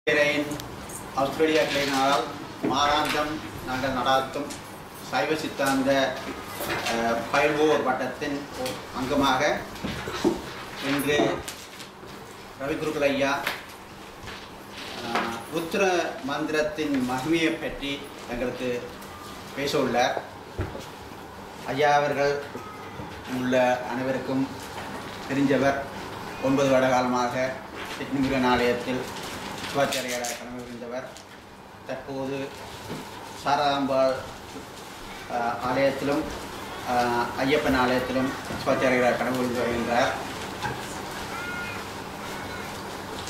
Australia கிளையினால் மாதாந்தம் நாங்கள் நடாத்தும் சைவ சித்தாந்த பயில்வோர் வட்டத்தின் அங்கமாக இன்று ரவிகுருகுல் ஐயா ருத்ர மந்திரத்தின் மகிமையை பற்றி எங்களுக்கு பேச உள்ளார். ஐயா அவர்கள் உள்ள அனைவருக்கும் தெரிஞ்சவர். 9 வருட காலமாக சிட்னி முருகன் ஆலயத்தில் சிவாச்சாரியாராக கடமை புரிந்தவர். தற்போது சாரதாம்பாள் ஆலயத்திலும் ஐயப்பன் ஆலயத்திலும் சிவாச்சாரியாராக கடமை புரிந்து வருகின்றார்.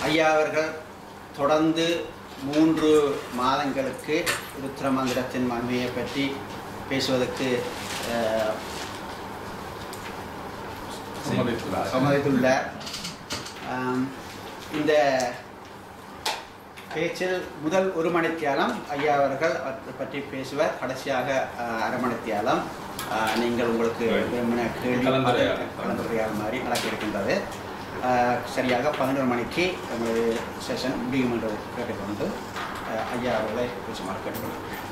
ஐயா அவர்கள் தொடர்ந்து 3 மாதங்களுக்கு ருத்ர மந்திரத்தின் மகிமையை பற்றி பேசுவதற்கு சம்மதித்துள்ளார். இந்த பேச்சில் முதல் 1 மணித்தியாலம் ஐயா அவர்கள் அதை பற்றி பேசுவார். கடைசியாக அரை மணித்தியாலம் நீங்கள் உங்களுக்கு கேள்வி கலந்துரையாடல் மாதிரி நடக்க இருக்கின்றது. சரியாக 11 மணிக்கு நமது செஷன் முடியும் என்று கேட்டுக்கொண்டு ஐயா அவர்களை பேசுமாறு கேட்டுக்கொள்கிறேன்.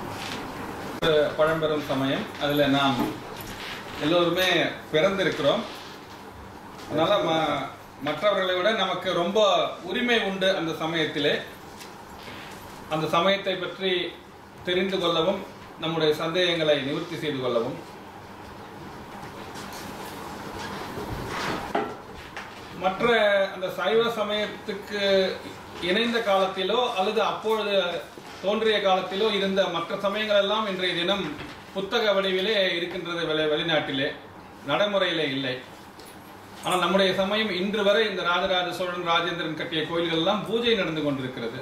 பழம்பெரும் சமயம், அதில் நாம் எல்லோருமே பிறந்திருக்கிறோம். அதனால் மற்றவர்களை விட நமக்கு ரொம்ப உரிமை உண்டு. அந்த சமயத்திலே அந்த சமயத்தை பற்றி தெரிந்து கொள்ளவும், நம்முடைய சந்தேகங்களை நிவர்த்தி செய்து கொள்ளவும், மற்ற அந்த சைவ சமயத்துக்கு இணைந்த காலத்திலோ அல்லது அப்பொழுது தோன்றிய காலத்திலோ இருந்த மற்ற சமயங்கள் எல்லாம் இன்றைய தினம் புத்தக வடிவிலே இருக்கின்றது. வெளிநாட்டிலே நடைமுறையிலே இல்லை. ஆனால் நம்முடைய சமயம் இன்று வரை இந்த ராஜராஜ சோழன், ராஜேந்திரன் கட்டிய கோயில்கள் எல்லாம் பூஜை நடந்து கொண்டிருக்கிறது.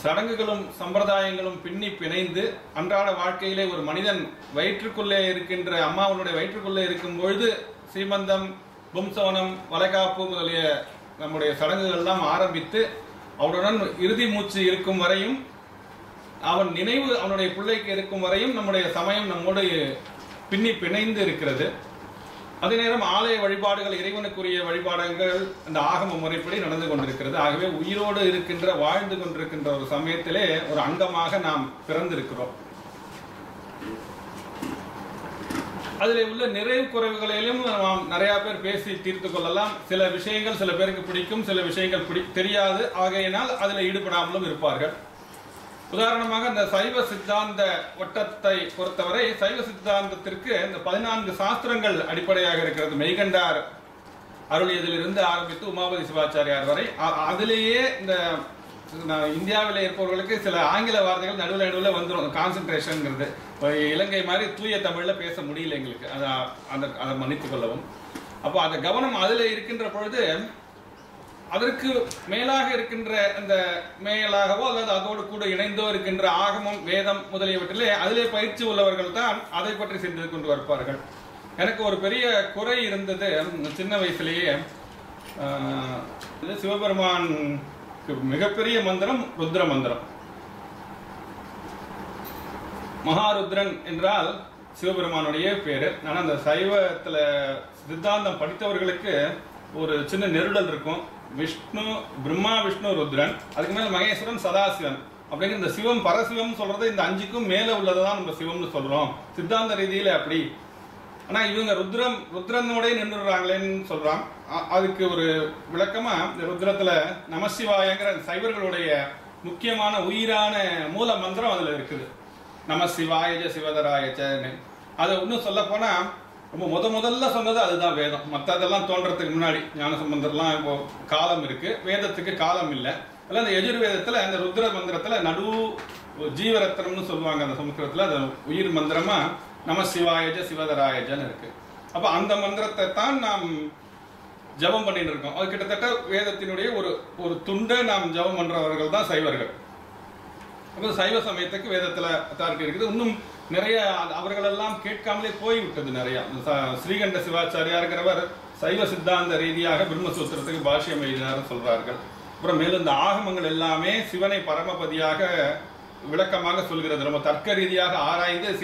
சடங்குகளும் சம்பிரதாயங்களும் பின்னி பிணைந்து அன்றாட வாழ்க்கையிலே ஒரு மனிதன் வயிற்றுக்குள்ளே இருக்கின்ற அம்மாவனுடைய வயிற்றுக்குள்ளே இருக்கும் பொழுது சீமந்தம், பும்சவனம், வளைகாப்பு முதலிய நம்முடைய சடங்குகள் எல்லாம் ஆரம்பித்து அவனுடன் இறுதி மூச்சு இருக்கும் வரையும், அவன் நினைவு அவனுடைய பிள்ளைக்கு இருக்கும் வரையும் நம்முடைய சமயம் நம்மோடு பின்னி பிணைந்து இருக்கிறது. அதே நேரம் ஆலய வழிபாடுகள், இறைவனுக்குரிய வழிபாடுகள் அந்த ஆகம முறைப்படி நடந்து கொண்டிருக்கிறது. ஆகவே உயிரோடு இருக்கின்ற, வாழ்ந்து கொண்டிருக்கின்ற ஒரு சமயத்திலே ஒரு அங்கமாக நாம் பிறந்திருக்கிறோம். அதில் உள்ள நிறைவு குறைவுகளிலும் நாம் நிறைய பேர் பேசி தீர்த்து கொள்ளலாம். சில விஷயங்கள் சில பேருக்கு பிடிக்கும், சில விஷயங்கள் தெரியாது. ஆகையினால் அதில் ஈடுபடாமலும் இருப்பார்கள். உதாரணமாக இந்த சைவ சித்தாந்த வட்டத்தை பொறுத்தவரை சைவ சித்தாந்தத்திற்கு இந்த 14 சாஸ்திரங்கள் அடிப்படையாக இருக்கிறது. மெய்கண்டார் அருளியதிலிருந்து ஆரம்பித்து உமாபதி சிவாச்சாரியார் வரை. அதிலேயே இந்த இந்தியாவில் இருப்பவர்களுக்கு சில ஆங்கில வார்த்தைகள் நடுவில் வந்துடும். கான்சன்ட்ரேஷன்ங்கிறது இலங்கை மாதிரி தூய தமிழில் பேச முடியல எங்களுக்கு. அதை மன்னித்து கொள்ளவும். அப்போ அந்த கவனம் அதில் இருக்கின்ற பொழுது அதற்கு மேலாக இருக்கின்ற அந்த மேலாகவோ அல்லது அதோடு கூட இணைந்தோ இருக்கின்ற ஆகமம், வேதம் முதலியவற்றிலே அதிலே பயிற்சி உள்ளவர்கள் தான் அதை பற்றி சிந்தித்து கொண்டு வருப்பார்கள். எனக்கு ஒரு பெரிய குறை இருந்தது சின்ன வயசுலேயே. சிவபெருமான் மிகப்பெரிய மந்திரம் ருத்ர மந்திரம். மகாருத்ரன் என்றால் சிவபெருமானுடைய பேரு. ஆனால் அந்த சைவத்தில் சித்தாந்தம் படித்தவர்களுக்கு ஒரு சின்ன நெருடல் இருக்கும். விஷ்ணு, பிரம்மா, விஷ்ணு, ருத்ரன், அதுக்கு மேல மகேஸ்வரன், சதாசிவன் அப்படிங்கிற இந்த சிவம், பரசிவம் சொல்றது இந்த 5க்கும் மேல உள்ளதான் நம்ம சிவம்னு சொல்றோம் சித்தாந்த ரீதியில அப்படி. ஆனா இவங்க ருத்ரனோட நின்றுறாங்களேன்னு சொல்றான். அதுக்கு ஒரு விளக்கமா இந்த ருத்ரத்துல நமசிவாயங்கிற சைவர்களுடைய முக்கியமான உயிரான மூல மந்திரம் அதுல இருக்குது. நமசிவாயஜ சிவதராயச்சன்னு. அதை இன்னும் சொல்ல போனா ரொம்ப முதல்ல சொன்னது அதுதான் வேதம். மற்றதெல்லாம் தோன்றதுக்கு முன்னாடி ஞானசம்பந்தர்லாம் இப்போ காலம் இருக்கு, வேதத்துக்கு காலம் இல்லை. அதில் அந்த யஜுர்வேதத்தில் அந்த ருத்ர மந்திரத்தில் நடு ஜீவரத்னம்னு சொல்லுவாங்க. அந்த சமஸ்கிருதத்தில் அது உயிர் மந்திரமா நமசிவாயஜ சிவதராயஜன்னு இருக்கு. அப்போ அந்த மந்திரத்தை தான் நாம் ஜபம் பண்ணிட்டு இருக்கோம். அது கிட்டத்தட்ட வேதத்தினுடைய ஒரு துண்டை நாம் ஜபம் பண்றவர்கள் தான் சைவர்கள். அப்போ சைவ சமயத்துக்கு வேதத்தில் அத்தாரிட்டி இருக்குது. இன்னும் நிறைய அவர்களெல்லாம் கேட்காமலே போய்விட்டது நிறைய. ஸ்ரீகண்ட சிவாச்சாரியாருங்கிறவர் சைவ சித்தாந்த ரீதியாக பிரம்மசூத்திரத்துக்கு பாஷ்யம் எழுதினார் சொல்றார்கள். அப்புறம் மேலும் இந்த ஆகமங்கள் எல்லாமே சிவனை பரமபதியாக விளக்கமாக சொல்கிறது. ரொம்ப தர்க்க ரீதியாக ஆராய்ந்து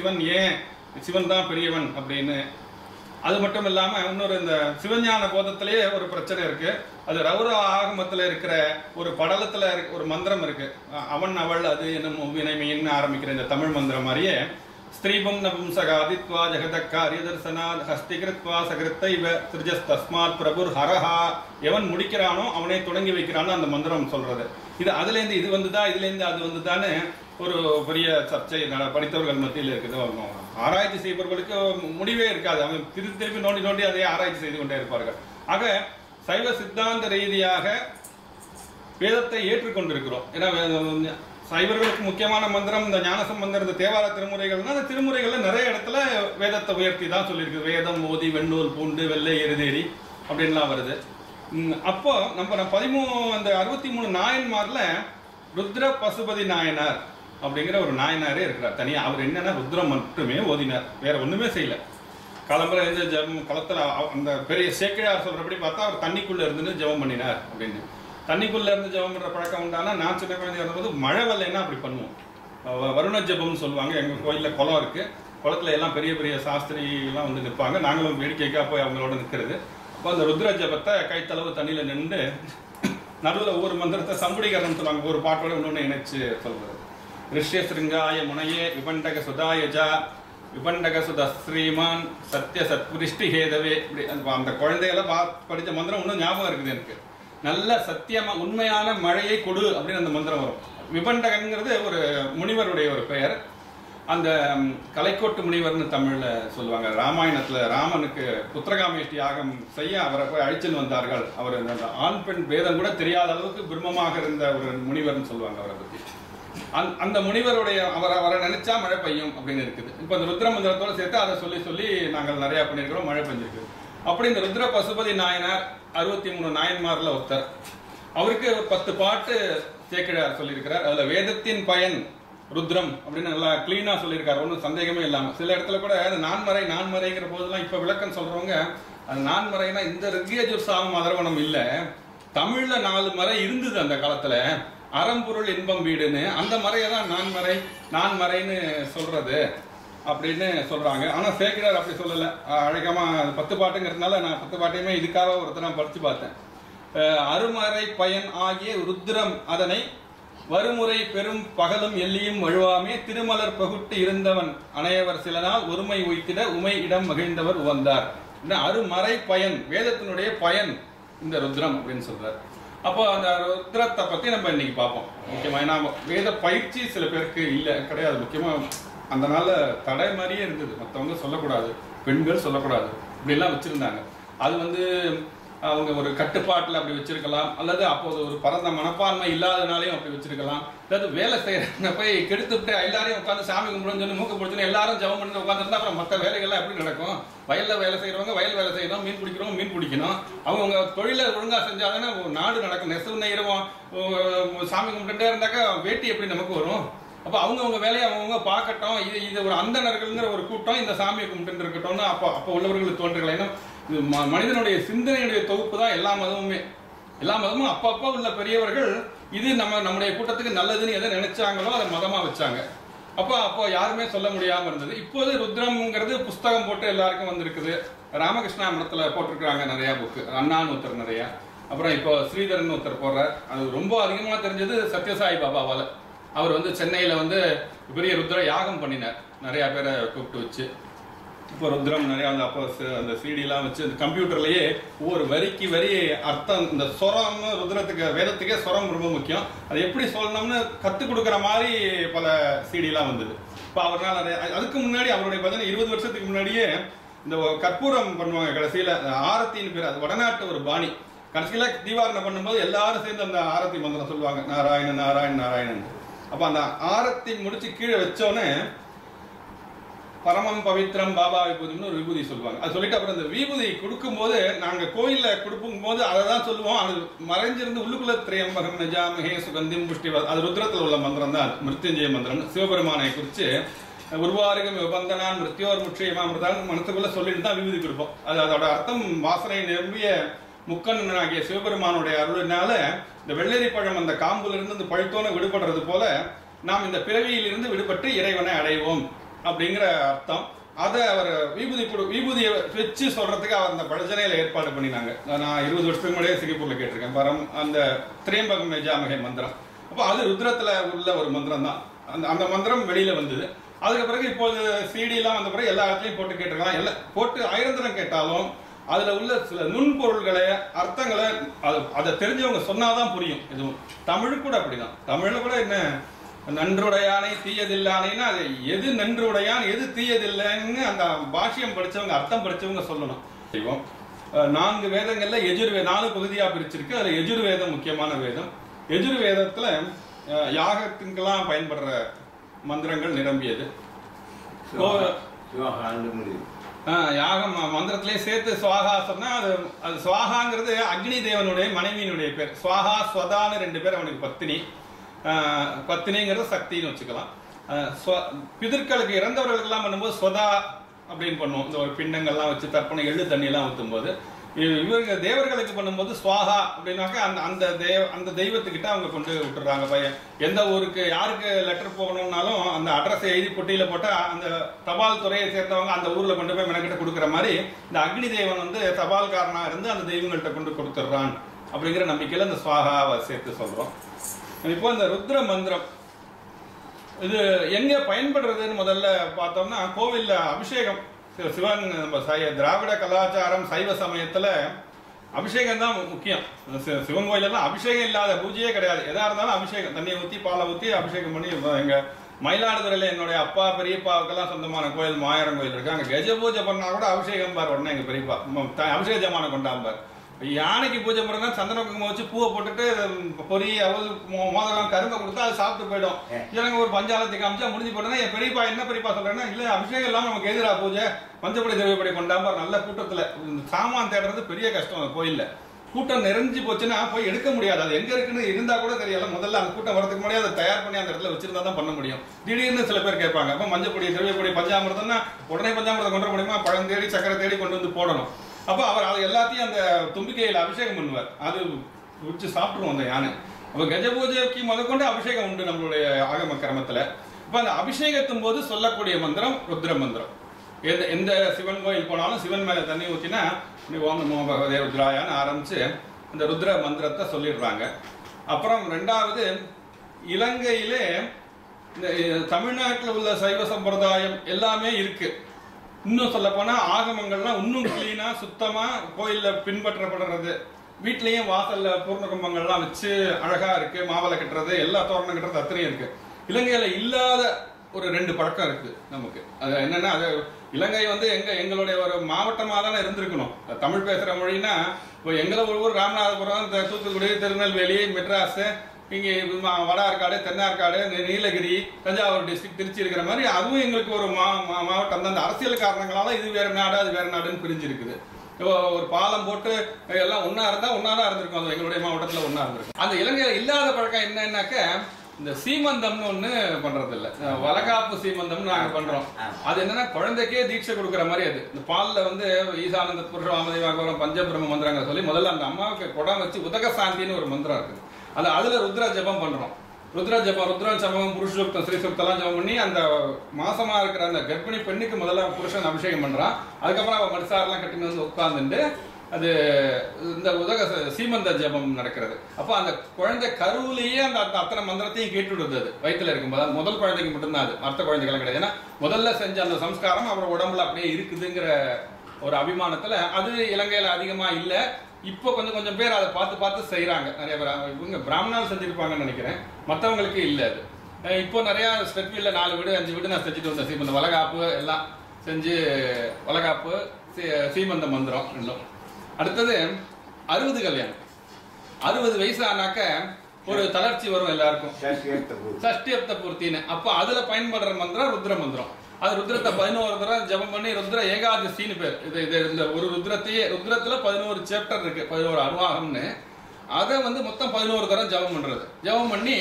சிவன் தான் பெரியவன் அப்படின்னு. அது மட்டும் இல்லாம இன்னொரு இந்த சிவஞான போதத்திலேயே ஒரு பிரச்சனை இருக்கு. அது ரௌரவ ஆகமத்தில் இருக்கிற ஒரு படலத்தில் ஒரு மந்திரம் இருக்கு. அவன் அவள் அது என்னும் வினைமைன்னு ஆரம்பிக்கிற இந்த தமிழ் மந்திரம் மாதிரியே ஸ்திரீபம் நபும்சகாதித்வா ஜெகதக்காரியதர்சனாத் ஹஸ்திகிருத்வா சகிருத்தைவ திருஜஸ்தஸ்மாத் பிரபுர் ஹரஹா, எவன் முடிக்கிறானோ அவனை தொடங்கி வைக்கிறான்னு அந்த மந்திரம் சொல்றது. இது அதுலேருந்து இது வந்துதா, இதுலேருந்து அது வந்துதான்னு ஒரு பெரிய சர்ச்சை படித்தவர்கள் மத்தியில் இருக்குது. ஆராய்ச்சி செய்பவர்களுக்கு முடிவே இருக்காது. அவங்க திருப்பி நோண்டி நோண்டி அதே ஆராய்ச்சி செய்து கொண்டே இருப்பார்கள். ஆக சைவ சித்தாந்த ரீதியாக வேதத்தை ஏற்றுக்கொண்டிருக்கிறோம். ஏன்னா சைவர்களுக்கு முக்கியமான மந்திரம் இந்த ஞானசம்பந்தர், இந்த தேவார திருமுறைகள்னா அந்த திருமுறைகள்ல நிறைய இடத்துல வேதத்தை உயர்த்தி தான் சொல்லியிருக்கு. வேதம் ஓதி வெண்ணூல் பூண்டு வெள்ளை எருதேறி அப்படின்லாம் வருது. அப்போ நம்ம 63 நாயன்மார்ல ருத்ர பசுபதி நாயனார் அப்படிங்கிற ஒரு நாயனாரே இருக்கிறார் தனியா. அவர் என்னன்னா ருத்ரம் மட்டுமே ஓதினார், வேற ஒண்ணுமே செய்யல. காலம்பரை இருந்து ஜபம் களத்துல அந்த பெரிய சேக்கிழார் சொல்றபடி பார்த்தா அவர் தண்ணிக்குள்ள இருந்து ஜபம் பண்ணினார் அப்படின்னு. தண்ணிக்குள்ள இருந்து ஜபம் பண்ற பழக்கம் உண்டானா நான் சின்ன குழந்தையா இருந்தபோது மழை வரலைன்னா அப்படி பண்ணுவோம். வருண ஜபம்னு சொல்லுவாங்க. எங்க கோயில்ல குளம் இருக்கு, குளத்துல எல்லாம் பெரிய பெரிய சாஸ்திரி எல்லாம் வந்து நிற்பாங்க. நாங்களும் வேடிக்கைக்காக போய் அவங்களோட நிற்கிறது. அப்போ அந்த ருத்ர ஜபத்தை கைத்தளவு தண்ணியில நின்று நடுவில் ஒவ்வொரு மந்திரத்தை சம்புடிகரணம் சொல்லுவாங்க, ஒரு பாட்டோட இன்னொன்று இணைச்சு சொல்றது. ரிஷ்ய சிருங்காய முனையே விபண்டக சுதாயஜா விபண்டக சுத ஸ்ரீமான் சத்ய சத்விருஷ்டி ஹேதவே. இப்படி அந்த குழந்தைகளை படித்த மந்திரம் இன்னும் ஞாபகம் இருக்குது எனக்கு. நல்ல சத்தியமா உண்மையான மழையை கொடு அப்படின்னு அந்த மந்திரம் வரும். விபண்டகங்கிறது ஒரு முனிவருடைய ஒரு பெயர். அந்த கலைக்கோட்டு முனிவர்னு தமிழ்ல சொல்லுவாங்க. ராமாயணத்துல ராமனுக்கு புத்திரகாமேஷ்டி யாகம் செய்ய அவரை போய் அழிச்சுன்னு வந்தார்கள். அவர் அந்த ஆண் பெண் பேதம் கூட தெரியாத அளவுக்கு பிரம்மமாக இருந்த ஒரு முனிவர்னு சொல்லுவாங்க அவரை பத்தி. அந்த முனிவருடைய அவரை நினைச்சா மழை பெய்யும் அப்படின்னு இருக்குது. இப்போ இந்த ருத்ர மந்திரத்தோடு சேர்த்து அதை சொல்லி சொல்லி நாங்கள் நிறைய பண்ணியிருக்கிறோம், மழை பெஞ்சிருக்கு. அப்படி இந்த ருத்ர பசுபதி நாயனார் 63 நாயன்மார்ல ஒருத்தர். அவருக்கு 10 பாட்டு சேக்கிழார் சொல்லியிருக்கிறார். அதுல வேதத்தின் பயன் ருத்ரம் அப்படின்னு நல்லா கிளீனா சொல்லியிருக்காரு, ஒன்றும் சந்தேகமே இல்லாம. சில இடத்துல கூட நான்மறைங்கிற போதெல்லாம் இப்ப விளக்கம் சொல்றவங்க அது நான்மறைனா இந்த ரிக்யஜுர் சாமம் அதர்வனம் இல்ல, தமிழ்ல 4 மறை இருந்தது அந்த காலத்துல, அறம்பொருள் இன்பம் வீடுன்னு. அந்த மறையை தான் நான்மறைன்னு சொல்றது அப்படின்னு சொல்றாங்க. ஆனா சேக்கிரார் அப்படி சொல்லல. அழகமா 10 பாட்டுங்கிறதுனால நான் 10 பாட்டையுமே இதுக்காக ஒருத்தர் நான் படிச்சு பார்த்தேன். அருமறை பயன் ஆகிய ருத்ரம் அதனை வருமுறை பெரும் பகலும் எல்லியும் வழுவாமே திருமலர் பகுட்டு இருந்தவன் அணையவர் சில நாள் ஒருமை உய்த்திட உமை இடம் மகிழ்ந்தவர் உவந்தார். அருமறை பயன், வேதத்தினுடைய பயன் இந்த ருத்ரம் அப்படின்னு சொல்றாரு. அப்போ அந்த ருத்ரத்தை பத்தி நம்ம இன்னைக்கு பார்ப்போம். முக்கியமா ஏன்னா வேத பயிற்சி சில பேருக்கு இல்லை, கிடையாது. முக்கியமா அந்த நாள்ல தடை மாதிரியே இருந்தது. மற்றவங்க சொல்லக்கூடாது, பெண்கள் சொல்லக்கூடாது, இப்படிலாம் வச்சிருந்தாங்க. அது வந்து அவங்க ஒரு கட்டுப்பாட்டில் அப்படி வச்சிருக்கலாம், அல்லது அப்போது ஒரு பரந்த மனப்பான்மை இல்லாதனாலையும் அப்படி வச்சிருக்கலாம். அதாவது வேலை செய்யறவங்க போய் கெடுத்துட்டு எல்லாரையும் உட்காந்து சாமி கும்பிடுன்னு சொல்லி மூக்க பிடிச்சுன்னு எல்லாரும் ஜபம் பண்ணி உட்காந்துருந்தா அப்புறம் மற்ற வேலைகள்லாம் எப்படி நடக்கும்? வயல்ல வேலை செய்யறவங்க வயல் வேலை செய்யணும், மீன் பிடிக்கிறவங்க மீன் பிடிக்கணும். அவங்க தொழிலை ஒழுங்கா செஞ்சாதானே நாடு நடக்கும். நெசவு நெய்கிறவன் சாமி கும்பிட்டுட்டே இருந்தாக்கா வேட்டி எப்படி நமக்கு வரும்? அப்போ அவங்கவுங்க வேலையை அவங்கவுங்க பார்க்கட்டும். இது ஒரு அந்தணர்கள்ங்கிற ஒரு கூட்டம் இந்த சாமியை கும்பிட்டு இருக்கட்டும்னு அப்போ உள்ளவர்களுக்கு தோன்றுகள். ஏன்னா இது மனிதனுடைய சிந்தனையுடைய தொகுப்பு தான் எல்லா மதமுமே. எல்லா மதமும் அப்பப்போ உள்ள பெரியவர்கள் இது நம்முடைய கூட்டத்துக்கு நல்லதுன்னு எதை நினைச்சாங்களோ அதை மதமா வச்சாங்க. அப்போ யாருமே சொல்ல முடியாம இருந்தது. இப்போது ருத்ரம்ங்கிறது புஸ்தகம் போட்டு எல்லாருக்கும் வந்திருக்குது. ராமகிருஷ்ணா மடத்துல போட்டிருக்கிறாங்க நிறைய புக்கு, அண்ணான்னு ஒருத்தர் நிறைய. அப்புறம் இப்போ ஸ்ரீதரன் ஒருத்தர் போடுறார். அது ரொம்ப அதிகமா தெரிஞ்சது சத்யசாய் பாபாவால. அவர் வந்து சென்னையில வந்து பெரிய ருத்ர யாகம் பண்ணினார், நிறைய பேரை கூப்பிட்டு வச்சு. இப்போ ருத்ரம் நிறைய அப்போ அந்த சிடிலாம் வச்சு அந்த கம்ப்யூட்டர்லயே ஒவ்வொரு வரிக்கு வரி அர்த்தம், இந்த சொரம் ருத்ரத்துக்கு வேதத்துக்கே சொரம் ரொம்ப முக்கியம், அது எப்படி சொல்லணும்னு கற்றுக் கொடுக்குற மாதிரி பல சிடிலாம் வந்தது. இப்போ அவரால் அதுக்கு முன்னாடி அவருடைய பார்த்தீங்கன்னா 20 வருஷத்துக்கு முன்னாடியே இந்த கற்பூரம் பண்ணுவாங்க கடைசியில், ஆரத்தின்னு பேர். அது வடநாட்டு ஒரு பாணி. கடைசியில தீபாரணை பண்ணும்போது எல்லாரும் சேர்ந்து அந்த ஆரத்தி மந்திரம் சொல்லுவாங்க, நாராயணன் நாராயணன் நாராயணன். அப்போ அந்த ஆரத்தி முடிச்சு கீழே வச்சோன்னே பரமம் பவித்ரம் பாபா விபூதினு ஒரு விபூதி சொல்லுவாங்க. அது சொல்லிட்டு அப்புறம் அந்த விபூதி கொடுக்கும்போது நாங்கள் கோயிலில் கொடுக்கும் போது அதை தான் சொல்லுவோம். அது மறைஞ்சிருந்து உள்ளுக்குள்ள திரையம்பகம் நஜாமஹே சுகந்திம் புஷ்டி, அது ருத்ரத்தில் உள்ள மந்திரம் தான், அது மிருத்யுஞ்சய மந்திரம். சிவபெருமானை குறித்து உருவாரிகம் விபந்தனான் மிருத்யோர் முற்றியமாமிருதான் மனசுக்குள்ள சொல்லிட்டு தான் விபூதி கொடுப்போம். அது அதோட அர்த்தம் வாசனை நிரம்பிய முக்கண்ணன் ஆகிய சிவபெருமானுடைய அருளினால இந்த வெள்ளரி பழம் அந்த காம்புல இருந்து இந்த பழுத்தோன விடுபடுறது போல நாம் இந்த பிறவியிலிருந்து விடுபட்டு இறைவனை அடைவோம் அப்படிங்கிற அர்த்தம். அதை அவர் விபூதியை வச்சு சொல்றதுக்கு அவர் அந்த பஜனையில ஏற்பாடு பண்ணினாங்க. நான் 20 வருஷத்துக்கு முன்னாடியே சிங்கப்பூர்ல கேட்டிருக்கேன். பரம் அந்த திரியம்பகம் யஜாமகே மந்திரம். அப்போ அது ருத்ரத்துல உள்ள ஒரு மந்திரம் தான். அந்த மந்திரம் வெளியில வந்தது. அதுக்கு பிறகு இப்போது சிடி எல்லாம் வந்த பிறகு எல்லா இடத்துலையும் போட்டு கேட்டிருக்கலாம். எல்லாம் போட்டு 1000 தரம் கேட்டாலும் அதுல உள்ள சில நுண்பொருள்களை அர்த்தங்களை அதை தெரிஞ்சவங்க சொன்னாதான் புரியும். எதுவும் தமிழ் கூட அப்படிதான். தமிழ்ல கூட என்ன நன்றுடையானை தீயதில்லானைன்னா அது எது நன்றுடையான் எது தீயதில்லைன்னு அந்த பாஷ்யம் படிச்சவங்க அர்த்தம் படிச்சவங்க சொல்லணும். 4 வேதங்கள்ல 4 பகுதியா பிரிச்சிருக்கு. அதுல யஜுர்வேதம் முக்கியமான வேதம். யஜுர்வேதத்துல யாகத்துக்கெல்லாம் பயன்படுற மந்திரங்கள் நிரம்பியது. யாகம் மந்திரத்திலே சேர்த்து சுவாகா சொன்னா அது சுவாகாங்கிறது அக்னி தேவனுடைய மனைவியினுடைய பேர். சுவாகா ஸ்வதான்னு 2 பேர் அவனுக்கு பத்தினிங்கிறது சக்தின்னு வச்சுக்கலாம். பிதர்களுக்கு இறந்தவர்களுக்கு எல்லாம் பண்ணும்போது ஸ்வதா அப்படின்னு பண்ணுவோம். இந்த ஒரு பிண்டங்கள்லாம் வச்சு தர்ப்பணம் எள்ளு தண்ணி எல்லாம் ஊற்றும் போது. இவங்க தேவர்களுக்கு பண்ணும்போது சுவாகா அப்படின்னாக்க அந்த தெய்வத்துக்கிட்ட அவங்க கொண்டு விட்டுறாங்க. பையன் எந்த ஊருக்கு யாருக்கு லெட்டர் போகணும்னாலும் அந்த அட்ரஸை எழுதி பொட்டியில போட்டா அந்த தபால் துறையை சேர்ந்தவங்க அந்த ஊர்ல கொண்டு போய் மெனக்கிட்ட கொடுக்குற மாதிரி இந்த அக்னி தேவன் வந்து தபால்காரனா இருந்து அந்த தெய்வங்கள்ட்ட கொண்டு கொடுத்துட்றான் அப்படிங்கிற நம்பிக்கையில இந்த சுவாகாவை சேர்த்து சொல்றோம். இப்போ இந்த ருத்ர மந்திரம் இது எங்க பயன்படுறதுன்னு முதல்ல பார்த்தோம்னா கோவில்ல அபிஷேகம். சிவன் திராவிட கலாச்சாரம் சைவ சமயத்துல அபிஷேகம் தான் முக்கியம். சிவன் கோயிலெல்லாம் அபிஷேகம் இல்லாத பூஜையே கிடையாது. எதா இருந்தாலும் அபிஷேகம், தண்ணியை ஊற்றி பாலை ஊற்றி அபிஷேகம் பண்ணி. எங்க மயிலாடுதுறையில என்னுடைய அப்பா பெரியப்பாவுக்கெல்லாம் சொந்தமான கோயில் மாயரம் கோயில் இருக்கு. அங்கே கஜ பூஜை பண்ணா கூட அபிஷேகம் பார் உடனே எங்க பெரியப்பா அபிஷேக ஜமான கொண்டாம்பார். யானைக்கு பூஜை பண்ணுறதா சந்தன குங்குமம் வச்சு பூவை போட்டுட்டு பொறி அவள் மோதகம் கரும்பை கொடுத்தா அது சாப்பிட்டு போயிடும். எனக்கு ஒரு பஞ்சாலத்தை காமிச்சா முடிஞ்சு போட்டோன்னா என் பெரியப்பா என்ன பெரியப்பா சொல்றேன்னா இல்லை அபிஷேகம் இல்லாமல் நமக்கு எதிராக பூஜை மஞ்சப்படி திரவியப்படி கொண்டாம்பார். நல்ல கூட்டத்தில் சாமான் தேடுறது பெரிய கஷ்டம். கோயில்ல கூட்டம் நிறைஞ்சு போச்சுன்னா போய் எடுக்க முடியாது. அது எங்க இருக்குன்னு இருந்தா கூட தெரியல. முதல்ல அந்த கூட்டம் வரதுக்கு முன்னாடி அதை தயார் பண்ணி அந்த இடத்துல வச்சிருந்தா தான் பண்ண முடியும். திடீர்னு சில பேர் கேட்பாங்க, அப்போ மஞ்சப்பொடி திரவியப்பொடி பஞ்சாமிரதம்னா உடனே பஞ்சாமிரதம் கொண்டு முடியுமா? பழம் தேடி சக்கரை தேடி கொண்டு வந்து போடணும். அப்போ அவர் அது எல்லாத்தையும் அந்த தும்பிக்கையில் அபிஷேகம் பண்ணுவார். அது வச்சு சாப்பிடுவோம் அந்த யானை. அப்போ கஜ பூஜைக்கு முதற்கொண்டு அபிஷேகம் உண்டு நம்மளுடைய ஆகம கிரமத்தில். இப்போ அந்த அபிஷேகத்தும் போது சொல்லக்கூடிய மந்திரம் ருத்ர மந்திரம். எந்த சிவன் கோயில் போனாலும் சிவன் மேலே தண்ணி ஊற்றினா ஓம் நமோ பகவதே ருத்ராயான்னு ஆரம்பிச்சு அந்த ருத்ர மந்திரத்தை சொல்லிடுறாங்க. அப்புறம் 2வது இலங்கையிலே இந்த தமிழ்நாட்டில் உள்ள சைவ சம்பிரதாயம் எல்லாமே இருக்கு. இன்னும் சொல்ல போனா ஆகமங்கள்லாம் இன்னும் கிளீனா சுத்தமா கோயில்ல பின்பற்றப்படுறது. வீட்லயும் வாசல்ல பூர்ண கும்பங்கள்லாம் வச்சு அழகா இருக்கு. மாவலை கட்டுறது, எல்லா தோரணம் கட்டுறது அத்தனையும் இருக்கு. இலங்கையில இல்லாத ஒரு 2 பழக்கம் இருக்கு நமக்கு. அது என்னன்னா, அது இலங்கை வந்து எங்களுடைய ஒரு மாவட்டமாக தானே இருந்திருக்கணும். தமிழ் பேசுற மொழின்னா இப்போ எங்களை ஒரு ராமநாதபுரம், தூத்துக்குடி, திருநெல்வேலி, மெட்ராஸ், இங்கே வட ஆற்காடு, தென்னார்காடு, நீலகிரி, தஞ்சாவூர் டிஸ்ட்ரிக்ட், திருச்சி இருக்கிற மாதிரி அதுவும் எங்களுக்கு ஒரு மாவட்டம் தான். அந்த அரசியல் காரணங்களால இது வேற நாடு அது வேற நாடுன்னு பிரிஞ்சிருக்குது. ஒரு பாலம் போட்டு எல்லாம் ஒன்னா இருந்தா ஒன்னாதான் இருந்திருக்கும். அது எங்களுடைய மாவட்டத்தில் ஒன்னா இருந்திருக்கும். அந்த இலங்கையில இல்லாத பழக்கம் என்னன்னாக்க இந்த சீமந்தம்னு ஒண்ணு பண்றது இல்ல. வளகாப்பு சீமந்தம்னு நாங்க பண்றோம். அது என்னன்னா குழந்தைக்கே தீட்சை கொடுக்குற மாதிரி. அது இந்த பால்ல வந்து ஈசானந்த புருஷ வாமதேவாகவரம் பஞ்சபிரம மந்திரங்கள் சொல்லி முதல்ல அந்த அம்மாவுக்கு குடம் வச்சு உதக சாந்தின்னு ஒரு மந்திரம் இருக்குது. அதுல ருத்ர ஜபம் பண்றோம். ருத்ர ஜபம், ருத்ர ஜபம், புருஷோக்தம், ஸ்ரீசூக்தெல்லாம் ஜபம் பண்ணி அந்த மாசமா இருக்கிற அந்த கர்ப்பிணி பெண்ணுக்கு முதல்ல புருஷன் அபிஷேகம் பண்றான். அதுக்கப்புறம் அவன் மடிசாரெல்லாம் கட்டின்னு வந்து உட்கார்ந்துட்டு அது இந்த உதக சீமந்த ஜபம் நடக்கிறது. அப்போ அந்த குழந்தை கருவிலேயே அந்த அத்தனை மந்திரத்தையும் கேட்டுவிடுது. அது வயிற்றுல இருக்கும்போது முதல் குழந்தைக்கு மட்டும்தான், அது மற்ற குழந்தைகளும் கிடையாது. ஏன்னா முதல்ல செஞ்ச அந்த சம்ஸ்காரம் அவர் உடம்புல அப்படியே இருக்குதுங்கிற ஒரு அபிமானத்துல அது இலங்கையில அதிகமா இல்லை. இப்போ கொஞ்சம் பேர் அதை பார்த்து செய்யறாங்க. நிறைய பேர் இவங்க பிராமணால் செஞ்சிருப்பாங்கன்னு நினைக்கிறேன். மற்றவங்களுக்கு இல்லை. அது இப்போ நிறைய ஸ்டெப்ல 4 வீடு 5 வீடு நான் செஞ்சுட்டு வந்தேன். சீமந்த வளகாப்பு எல்லாம் செஞ்சு வளகாப்பு சீமந்த மந்திரம் இன்னும். அடுத்தது 60 கல்யாணம். 60 வயசு ஆனாக்க ஒரு தளர்ச்சி வரும் எல்லாருக்கும். சஷ்டியப்த பூர்த்தின்னு. அப்போ அதுல பயன்படுற மந்திரம் ருத்ர மந்திரம். அது ருத்ரத்தை 11 தடவை ஜபம் பண்ணி ருத்ர ஏகாதசின்னு பேர். இது இந்த ஒரு ருத்ரத்துல 11 சாப்டர் இருக்கு, 11 அனுவாகம்னு. அதை வந்து மொத்தம் 11 தடவை ஜபம் பண்றது. ஜபம் பண்ணி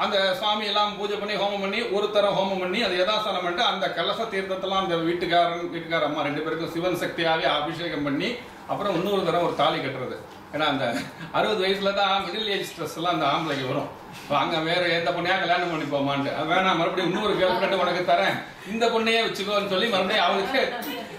அந்த சுவாமி எல்லாம் பூஜை பண்ணி ஹோமம் பண்ணி ஒரு தரம் ஹோமம் பண்ணி அது யதாசனம் பண்ணிட்டு அந்த கலச தீர்த்தத்தெல்லாம் அந்த வீட்டுக்கார அம்மா 2 பேருக்கும் சிவன் சக்தியாவே அபிஷேகம் பண்ணி அப்புறம் இன்னொரு தரம் ஒரு தாலி கட்டுறது. ஏன்னா அந்த 60 வயசுல தான் மிடில் ஏஜ் ஸ்ட்ரெஸ் எல்லாம் அந்த ஆம்பளைக்கு வரும். அங்க வேற எந்த பொண்ணையா கல்யாணம் பண்ணி போமான்ட்டு, வேணாம் மறுபடியும் இன்னொரு கேர்ள் ஃப்ரெண்ட் உனக்கு தரேன், இந்த பொண்ணையே வச்சுக்கோன்னு சொல்லி மறுபடியும் அவளுக்கு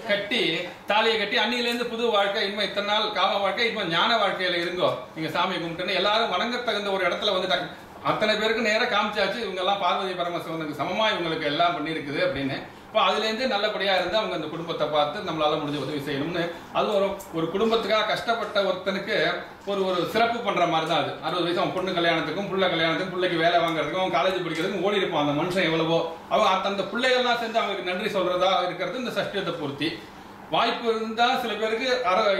கட்டி தாலியை கட்டி அன்னிலேருந்து புது வாழ்க்கை, இனிமே இத்தனை நாள் காம வாழ்க்கை, இப்போ ஞான வாழ்க்கையில இருங்கோ, நீங்க சாமி கும்பிட்டுன்னு எல்லாரும் வணங்க தகுந்த ஒரு இடத்துல வந்துட்டாங்க. அத்தனை பேருக்கு நேரம் காமிச்சாச்சு, இவங்க எல்லாம் பார்வதி பரமசிவனுக்கு சமமா இவங்களுக்கு எல்லாம் பண்ணியிருக்குது அப்படின்னு. இப்போ அதுலேருந்து நல்லபடியா இருந்து அவங்க அந்த குடும்பத்தை பார்த்து நம்மளால முடிஞ்ச உதவி செய்யணும்னு, அது ஒரு குடும்பத்துக்காக கஷ்டப்பட்ட ஒருத்தனுக்கு ஒரு சிறப்பு பண்ற மாதிரி தான் அது. 60 வயசு அவன் பொண்ணு கல்யாணத்துக்கும் புள்ள கல்யாணத்துக்கும் பிள்ளைக்கு வேலை வாங்குறதுக்கும் அவன் காலேஜ் படிக்கிறதுக்கும் ஓடி இருப்பான் அந்த மனுஷன் எவ்வளவோ. அவன் அந்த பிள்ளைகள்லாம் சேர்ந்து அவங்களுக்கு நன்றி சொல்றதா இருக்கிறது இந்த சஷ்டியத்தை பூர்த்தி. வாய்ப்பு இருந்தா சில பேருக்கு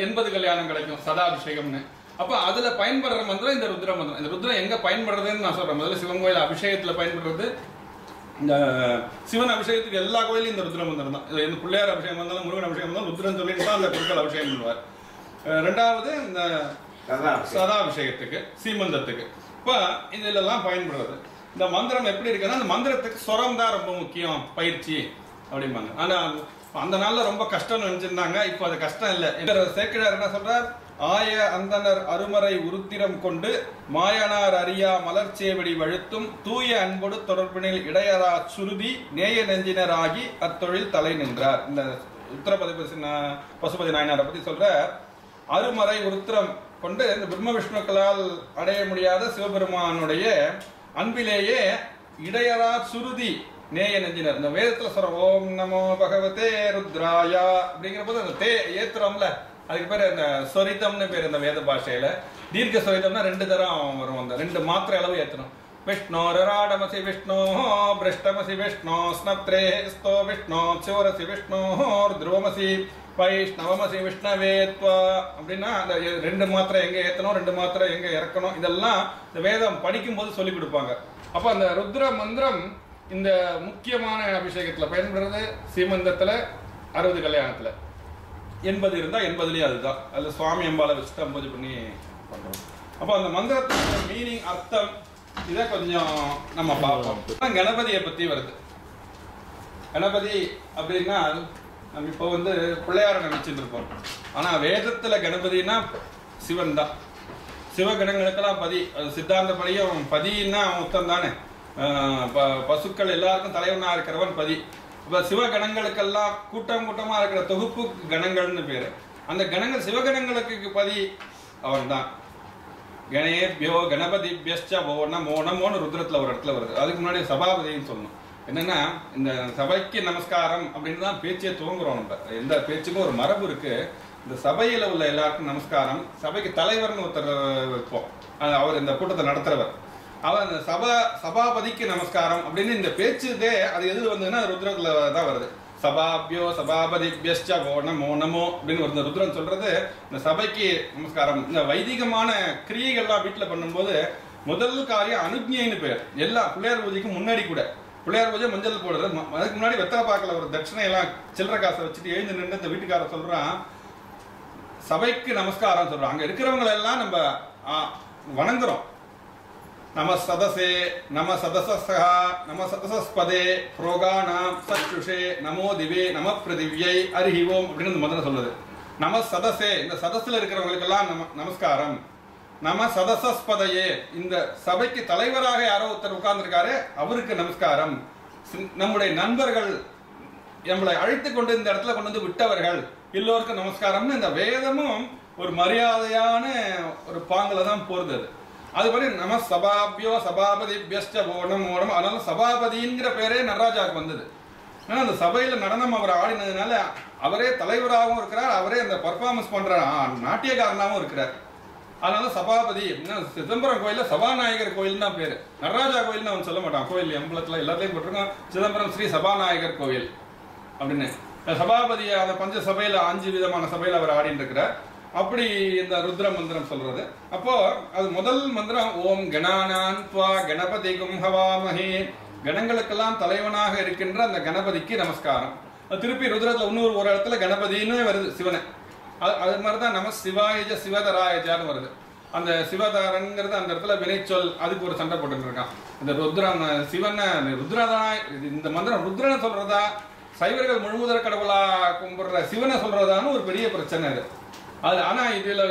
80 கல்யாணம் கிடைக்கும் சதாபிஷேகம்னு. அப்ப அதுல பயன்படுற மந்திரம் இந்த ருத்ர மந்திரம். இந்த ருத்ரம் எங்க பயன்படுறதுன்னு நான் சொல்றேன். முதல்ல சிவன் கோயில் அபிஷேகத்துல பயன்படுறது. இந்த சிவன் அபிஷேகத்துக்கு எல்லா கோயிலும் இந்த ருத்ர மந்திரம் தான். இந்த பிள்ளையார் அபிஷேகம் வந்தாலும் முருகன் அபிஷேகம் வந்தாலும் ருத்ரன் சொல்லிட்டு தான் அந்த குருக்கள் அபிஷேகம் பண்ணுவார். ரெண்டாவது இந்த சதாபிஷேகத்துக்கு சீமந்தத்துக்கு இப்ப இதுல எல்லாம் பயன்படுறது. இந்த மந்திரம் எப்படி இருக்குன்னா, அந்த மந்திரத்துக்கு சொரம் தான் ரொம்ப முக்கியம், பயிற்சி அப்படிம்பாங்க. ஆனா அந்த நாள்ல ரொம்ப கஷ்டம்னு நினைச்சிருந்தாங்க. இப்போ அது கஷ்டம் இல்லை. சேக்கிழார் என்ன சொல்றார், ஆய அந்தனர் அருமறை உருத்திரம் கொண்டு மாயனார் அறியா மலர்ச்சேவடி வழுத்தும் தூய அன்போடு தொடர்பினில் இடையரா சுருதி நேய நெஞ்சினராகி அத்தொழில் தலை நின்றார். இந்த பசுபதி நாயனாரை பத்தி சொல்ற, அருமறை உருத்திரம் கொண்டு இந்த பிரம்ம விஷ்ணுக்களால் அடைய முடியாத சிவபெருமானுடைய அன்பிலேயே இடையரா சுருதி நேய நெஞ்சினர். இந்த வேதத்துல சொல்ற ஓம் நமோ பகவதே ருத்ராயா அப்படிங்கிற போது அந்த ஏத்துறோம்ல, அதுக்கு பேர் இந்த சொரிதம்னு பேர். இந்த வேத பாஷையில தீர்க்க சொரிதம்னா 2 தரம் வரும். அந்த 2 மாத்திரை அளவு ஏத்தணும். விஷ்ணு ரராடமசி விஷ்ணு பிரஷ்டமசி விஷ்ணு ஸ்னத்ரே ஸ்தோ விஷ்ணு சோரசி விஷ்ணு த்ருவமசி வைஷ்ணவமசி விஷ்ணவேத்வா அப்படின்னா அந்த 2 மாத்திரை எங்க ஏத்தணும், 2 மாத்திரை எங்க இறக்கணும், இதெல்லாம் இந்த வேதம் படிக்கும் போது சொல்லி கொடுப்பாங்க. அப்ப அந்த ருத்ர மந்திரம் இந்த முக்கியமான அபிஷேகத்துல பயன்படுறது. சீமந்தத்துல 60 கல்யாணத்துல 80 இருந்தா 80லயே அதுதான். அதுல சுவாமி அம்பாலை வச்சுட்டு பூஜை பண்ணி பண்றோம். அப்ப அந்த மந்திரத்தோட மீனிங், அர்த்தம் இதை கொஞ்சம் நம்ம பார்ப்போம். கணபதியை பத்தி வருது. கணபதி அப்படின்னா நம்ம இப்போ பிள்ளையார நினைச்சிட்டு இருப்போம். ஆனா வேதத்துல கணபதினா சிவன் தான். சிவகணங்களுக்கெல்லாம் பதி. சித்தாந்த படியும் பதினா மொத்தம் தானே. பசுக்கள் எல்லாருக்கும் தலைவனா இருக்கிறவன் பதி. இப்ப சிவகணங்களுக்கெல்லாம் கூட்டம் கூட்டமா இருக்கிற தொகுப்பு கணங்கள்னு பேரு. அந்த கணங்கள் சிவகணங்களுக்கு பதி அவன் தான். கணேபியோ கணபதிபியஸ்ச வோ நமோ நமோன்னு ருத்ரத்துல ஒரு இடத்துல வருது. அதுக்கு முன்னாடி சபாபதின்னு சொல்லணும். என்னன்னா இந்த சபைக்கு நமஸ்காரம் அப்படின்னு தான் பேச்சே துவங்குறோம். நம்ம எந்த பேச்சுக்கும் ஒரு மரபு இருக்கு. இந்த சபையில உள்ள எல்லாருக்கும் நமஸ்காரம். சபைக்கு தலைவர்னு ஒருத்தர் வைப்போம், அவர் இந்த கூட்டத்தை நடத்துறவர். அவர் அந்த சபாபதிக்கு நமஸ்காரம் அப்படின்னு இந்த பேச்சுதே அது எது வந்ததுன்னா ருத்ரத்துல தான் வருது. சபாபியோ சபாபதிபியஸ்ச வோ நமோ நமோ அப்படின்னு ஒரு ருத்ரன் சொல்றது இந்த சபைக்கு நமஸ்காரம். இந்த வைதிகமான கிரியைகள்லாம் வீட்டுல பண்ணும்போது முதல் காரியம் அனுஜ்ஞைன்னு பேர். எல்லா பிள்ளையார் பூஜைக்கு முன்னாடி கூட பிள்ளையார் பூஜை மஞ்சள் போடுறது. அதுக்கு முன்னாடி வெத்தலை பாக்கல ஒரு தட்சிணை எல்லாம் சில்லற காசை வச்சுட்டு எழுந்து நின்று இந்த வீட்டுக்கார சொல்றான் சபைக்கு நமஸ்காரம் சொல்றான். அங்க இருக்கிறவங்களை எல்லாம் நம்ம வணங்குறோம். நம சதசே நம சதசா நம சதசஸ்பதே புரோகானாம் சச்சுஷே நமோ திவே நம பிரதிவியை அரிஹிவோம் அப்படின்னு இந்த மந்திரம் சொல்லுது. நம சதசே இந்த சதஸ்ல இருக்கிறவங்களுக்கெல்லாம் நமஸ்காரம். நம சதசஸ்பதையே இந்த சபைக்கு தலைவராக யாரோ ஒருத்தர் உட்கார்ந்துருக்காரு அவருக்கு நமஸ்காரம். நம்முடைய நண்பர்கள் நம்மளை அழைத்து கொண்டு இந்த இடத்துல கொண்டு வந்து விட்டவர்கள் எல்லோருக்கும் நமஸ்காரம்னு இந்த வேதமும் ஒரு மரியாதையான ஒரு பாங்குல தான் போறது. அது மாதிரி நம சபாபியோ சபாபதிபியஸ்ச வோ நமோ நமோ. அதனால சபாபதிங்கிற பேரே நடராஜாவுக்கு வந்தது. ஆனா அந்த சபையில நடனம் அவர் ஆடினதுனால அவரே தலைவராகவும் இருக்கிறார், அவரே அந்த பர்ஃபார்மன்ஸ் பண்ற நாட்டியக்காரனாகவும் இருக்கிறார். அதனால சபாபதி அப்படின்னா சிதம்பரம் கோயில சபாநாயகர் கோயில் தான் பேரு. நடராஜா கோயில்னு அவன் சொல்ல மாட்டான். கோயில் எம்பலத்துல எல்லாத்தையும் போட்டிருக்கான் சிதம்பரம் ஸ்ரீ சபாநாயகர் கோயில் அப்படின்னு. சபாபதி அந்த பஞ்ச சபையில 5 விதமான சபையில அவர் ஆடிட்டு இருக்கிறார். அப்படி இந்த ருத்ர மந்திரம் சொல்றது. அப்போ அது முதல் மந்திரம் ஓம் கணானான் த்வா கணபதிகும் ஹவாமஹே. கணங்களுக்கெல்லாம் தலைவனாக இருக்கின்ற அந்த கணபதிக்கு நமஸ்காரம். திருப்பி ருத்ரத்துல இன்னொரு இடத்துல கணபதினு வருது சிவனை. அது மாதிரிதான் நம சிவாயஜ சிவதராயஜான்னு வருது. அந்த சிவதாரங்கிறது அந்த இடத்துல வினைச்சொல். அதுக்கு ஒரு சண்டை போட்டு இருக்கான். இந்த ருத்ரன் சிவனை ருத்ரதான் இந்த மந்திரம் ருத்ரனை சொல்றதா சைவர்கள் முழுமுதற் கடவுளா கும்பிடுற சிவனை சொல்றதான்னு ஒரு பெரிய பிரச்சனை அது. ஆனா இதுல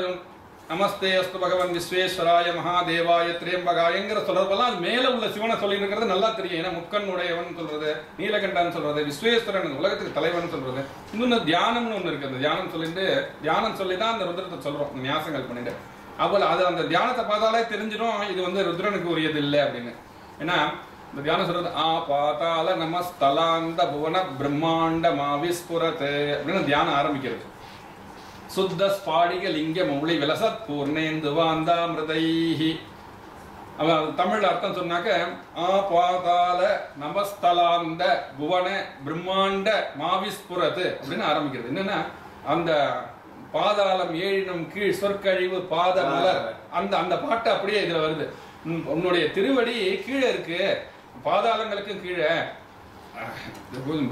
நமஸ்தே அஸ்து பகவன் விஸ்வேஸ்வராய மகாதேவாய திரியம்பகாயங்கிற சொல்றதெல்லாம் அது மேல உள்ள சிவனை சொல்லி இருக்கிறது நல்லா தெரியும். ஏன்னா முக்கன் உடையவன் சொல்றது, நீலகண்டன் சொல்றது, விஸ்வேஸ்வரன் உலகத்துக்கு தலைவன் சொல்றது. இன்னொன்னு தியானம்னு ஒண்ணு இருக்கு. அந்த தியானம் சொல்லிதான் அந்த ருத்ரத்தை சொல்றோம் நியாசங்கள் பண்ணிட்டு. அப்போ அது அந்த தியானத்தை பார்த்தாலே தெரிஞ்சிடும் இது வந்து ருத்ரனுக்கு உரியது இல்லை அப்படின்னு. ஏன்னா இந்த தியானம் சொல்றது பாதாள நமஸ்தலாந்த புவன பிரம்மாண்ட மாவிஸ்புரத் அப்படின்னு தியானம் ஆரம்பிக்கிறது. சுத்த ஸ்பாடிக லிங்க மௌளி விலசத் பூர்ணேந்து வாந்தாமிருதைஹி. தமிழ் அர்த்தம் சொன்னாக்க பாதாள நமஸ்தலாந்த புவன பிரம்மாண்ட மாவிஸ்புரத் அப்படின்னு ஆரம்பிக்கிறது. என்னன்னா அந்த பாதாளம் ஏழினும் கீழ் சொற்கழிவு பாத மலர் அந்த அந்த பாட்டு அப்படியே இதுல வருது. உன்னுடைய திருவடி கீழே இருக்கு, பாதாளங்களுக்கும் கீழே.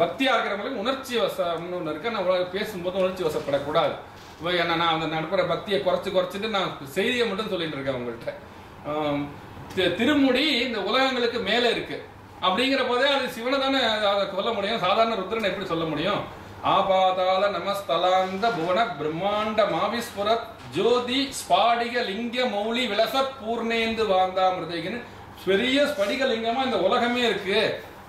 பக்தியா இருக்கிறவங்களுக்கு உணர்ச்சி வசம்னு ஒன்று இருக்கு. நான் பேசும்போது உணர்ச்சி வசப்படக்கூடாது. நான் அந்த நடப்புற பக்தியை குறைச்சிட்டு நான் செய்தியை மட்டும் சொல்லிட்டு இருக்கேன் உங்கள்கிட்ட. திருமுடி இந்த உலகங்களுக்கு மேல இருக்கு அப்படிங்கிற போதே அது சிவனை தானே அதை சொல்ல முடியும். சாதாரண ருத்ரன் எப்படி சொல்ல முடியும்? ஆபாதாள நமஸ்தலாந்த புவன பிரம்மாண்ட மாவிஸ்புரத் ஜோதி ஸ்பாடிக லிங்க மௌலி விலசத் பூர்ணேந்து வாந்தாமிருதைன்னு பெரிய ஸ்படிக லிங்கமா இந்த உலகமே இருக்கு.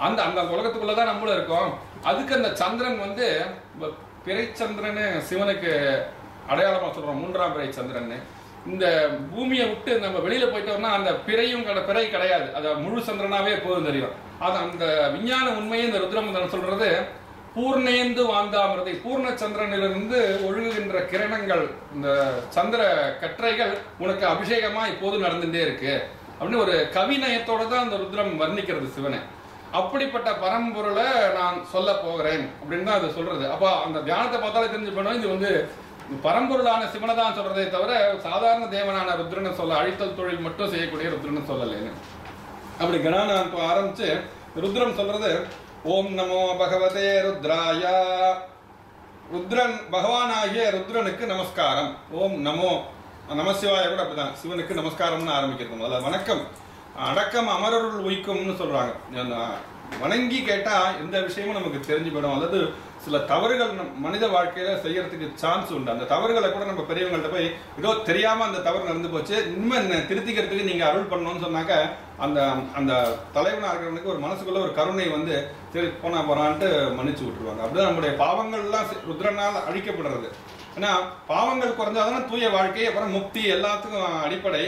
அந்த அந்த உலகத்துக்குள்ளதான் நம்மளும் இருக்கோம். அதுக்கு அந்த சந்திரன் வந்து பிறைச்சந்திரன் சிவனுக்கு அடையாளமா சொல்றோம். 3ஆம் பிறை சந்திரன். இந்த பூமியை விட்டு நம்ம வெளியில போயிட்டோம்னா அந்த பிறையும் பிறை கிடையாது, அது முழு சந்திரனாவே எப்போதும் தெரியும். அது அந்த விஞ்ஞான உண்மையை இந்த ருத்ரமந்திரன் சொல்றது. பூர்ணேந்து வாந்தாமிருதை, பூர்ண சந்திரனிலிருந்து ஒழுகுகின்ற கிரணங்கள், இந்த சந்திர கற்றைகள் உனக்கு அபிஷேகமா இப்போது நடந்துட்டே இருக்கு அப்படின்னு ஒரு கவிநயத்தோட தான் அந்த ருத்ரம் வர்ணிக்கிறது சிவனை. அப்படிப்பட்ட பரம்பொருளை நான் சொல்ல போகிறேன் அப்படின்னு தான் அது சொல்றது. அப்ப அந்த தியானத்தை பார்த்தாலே தெரிஞ்சு போனோம் இது வந்து பரம்பொருளான சிவனை தான் சொல்றதே தவிர சாதாரண தேவனான ருத்ரனை சொல்ல, அழித்தல் தொழில் மட்டும் செய்யக்கூடிய ருத்ரனை சொல்லலைன்னு. அப்படி கணானான் ஆரம்பிச்சு ருத்ரம் சொல்றது ஓம் நமோ பகவதே ருத்ராயா. ருத்ரன் பகவானாகிய ருத்ரனுக்கு நமஸ்காரம். ஓம் நமோ நமசிவாய கூட அப்படிதான் சிவனுக்கு நமஸ்காரம்னு ஆரம்பிக்கிறது. முதல்ல வணக்கம், அடக்கம் அமரருள் உய்க்கும்னு சொல்றாங்க. வணங்கி கேட்டா எந்த விஷயமும் நமக்கு தெரிஞ்சு போயிடும். அல்லது சில தவறுகள் மனித வாழ்க்கையில செய்யறதுக்கு சான்ஸ் உண்டு. அந்த தவறுகளை கூட நம்ம பெரியவங்கள்ட்ட போய் ஏதோ தெரியாம அந்த தவறு நடந்து போச்சு, இனிமே திருத்திக்கிறதுக்கு நீங்க அருள் பண்ணணும்னு சொன்னாக்க அந்த அந்த தலைவனா இருக்கிறவனுக்கு ஒரு மனசுக்குள்ள ஒரு கருணை வந்து சரி போறான்ட்டு மன்னிச்சு விட்டுருவாங்க. அப்படிதான் நம்முடைய பாவங்கள் எல்லாம் ருத்ரனால் அழிக்கப்படுறது. ஏன்னா பாவங்கள் குறைஞ்சாதானே தூய வாழ்க்கை, அப்புறம் முக்தி எல்லாத்துக்கும் அடிப்படை.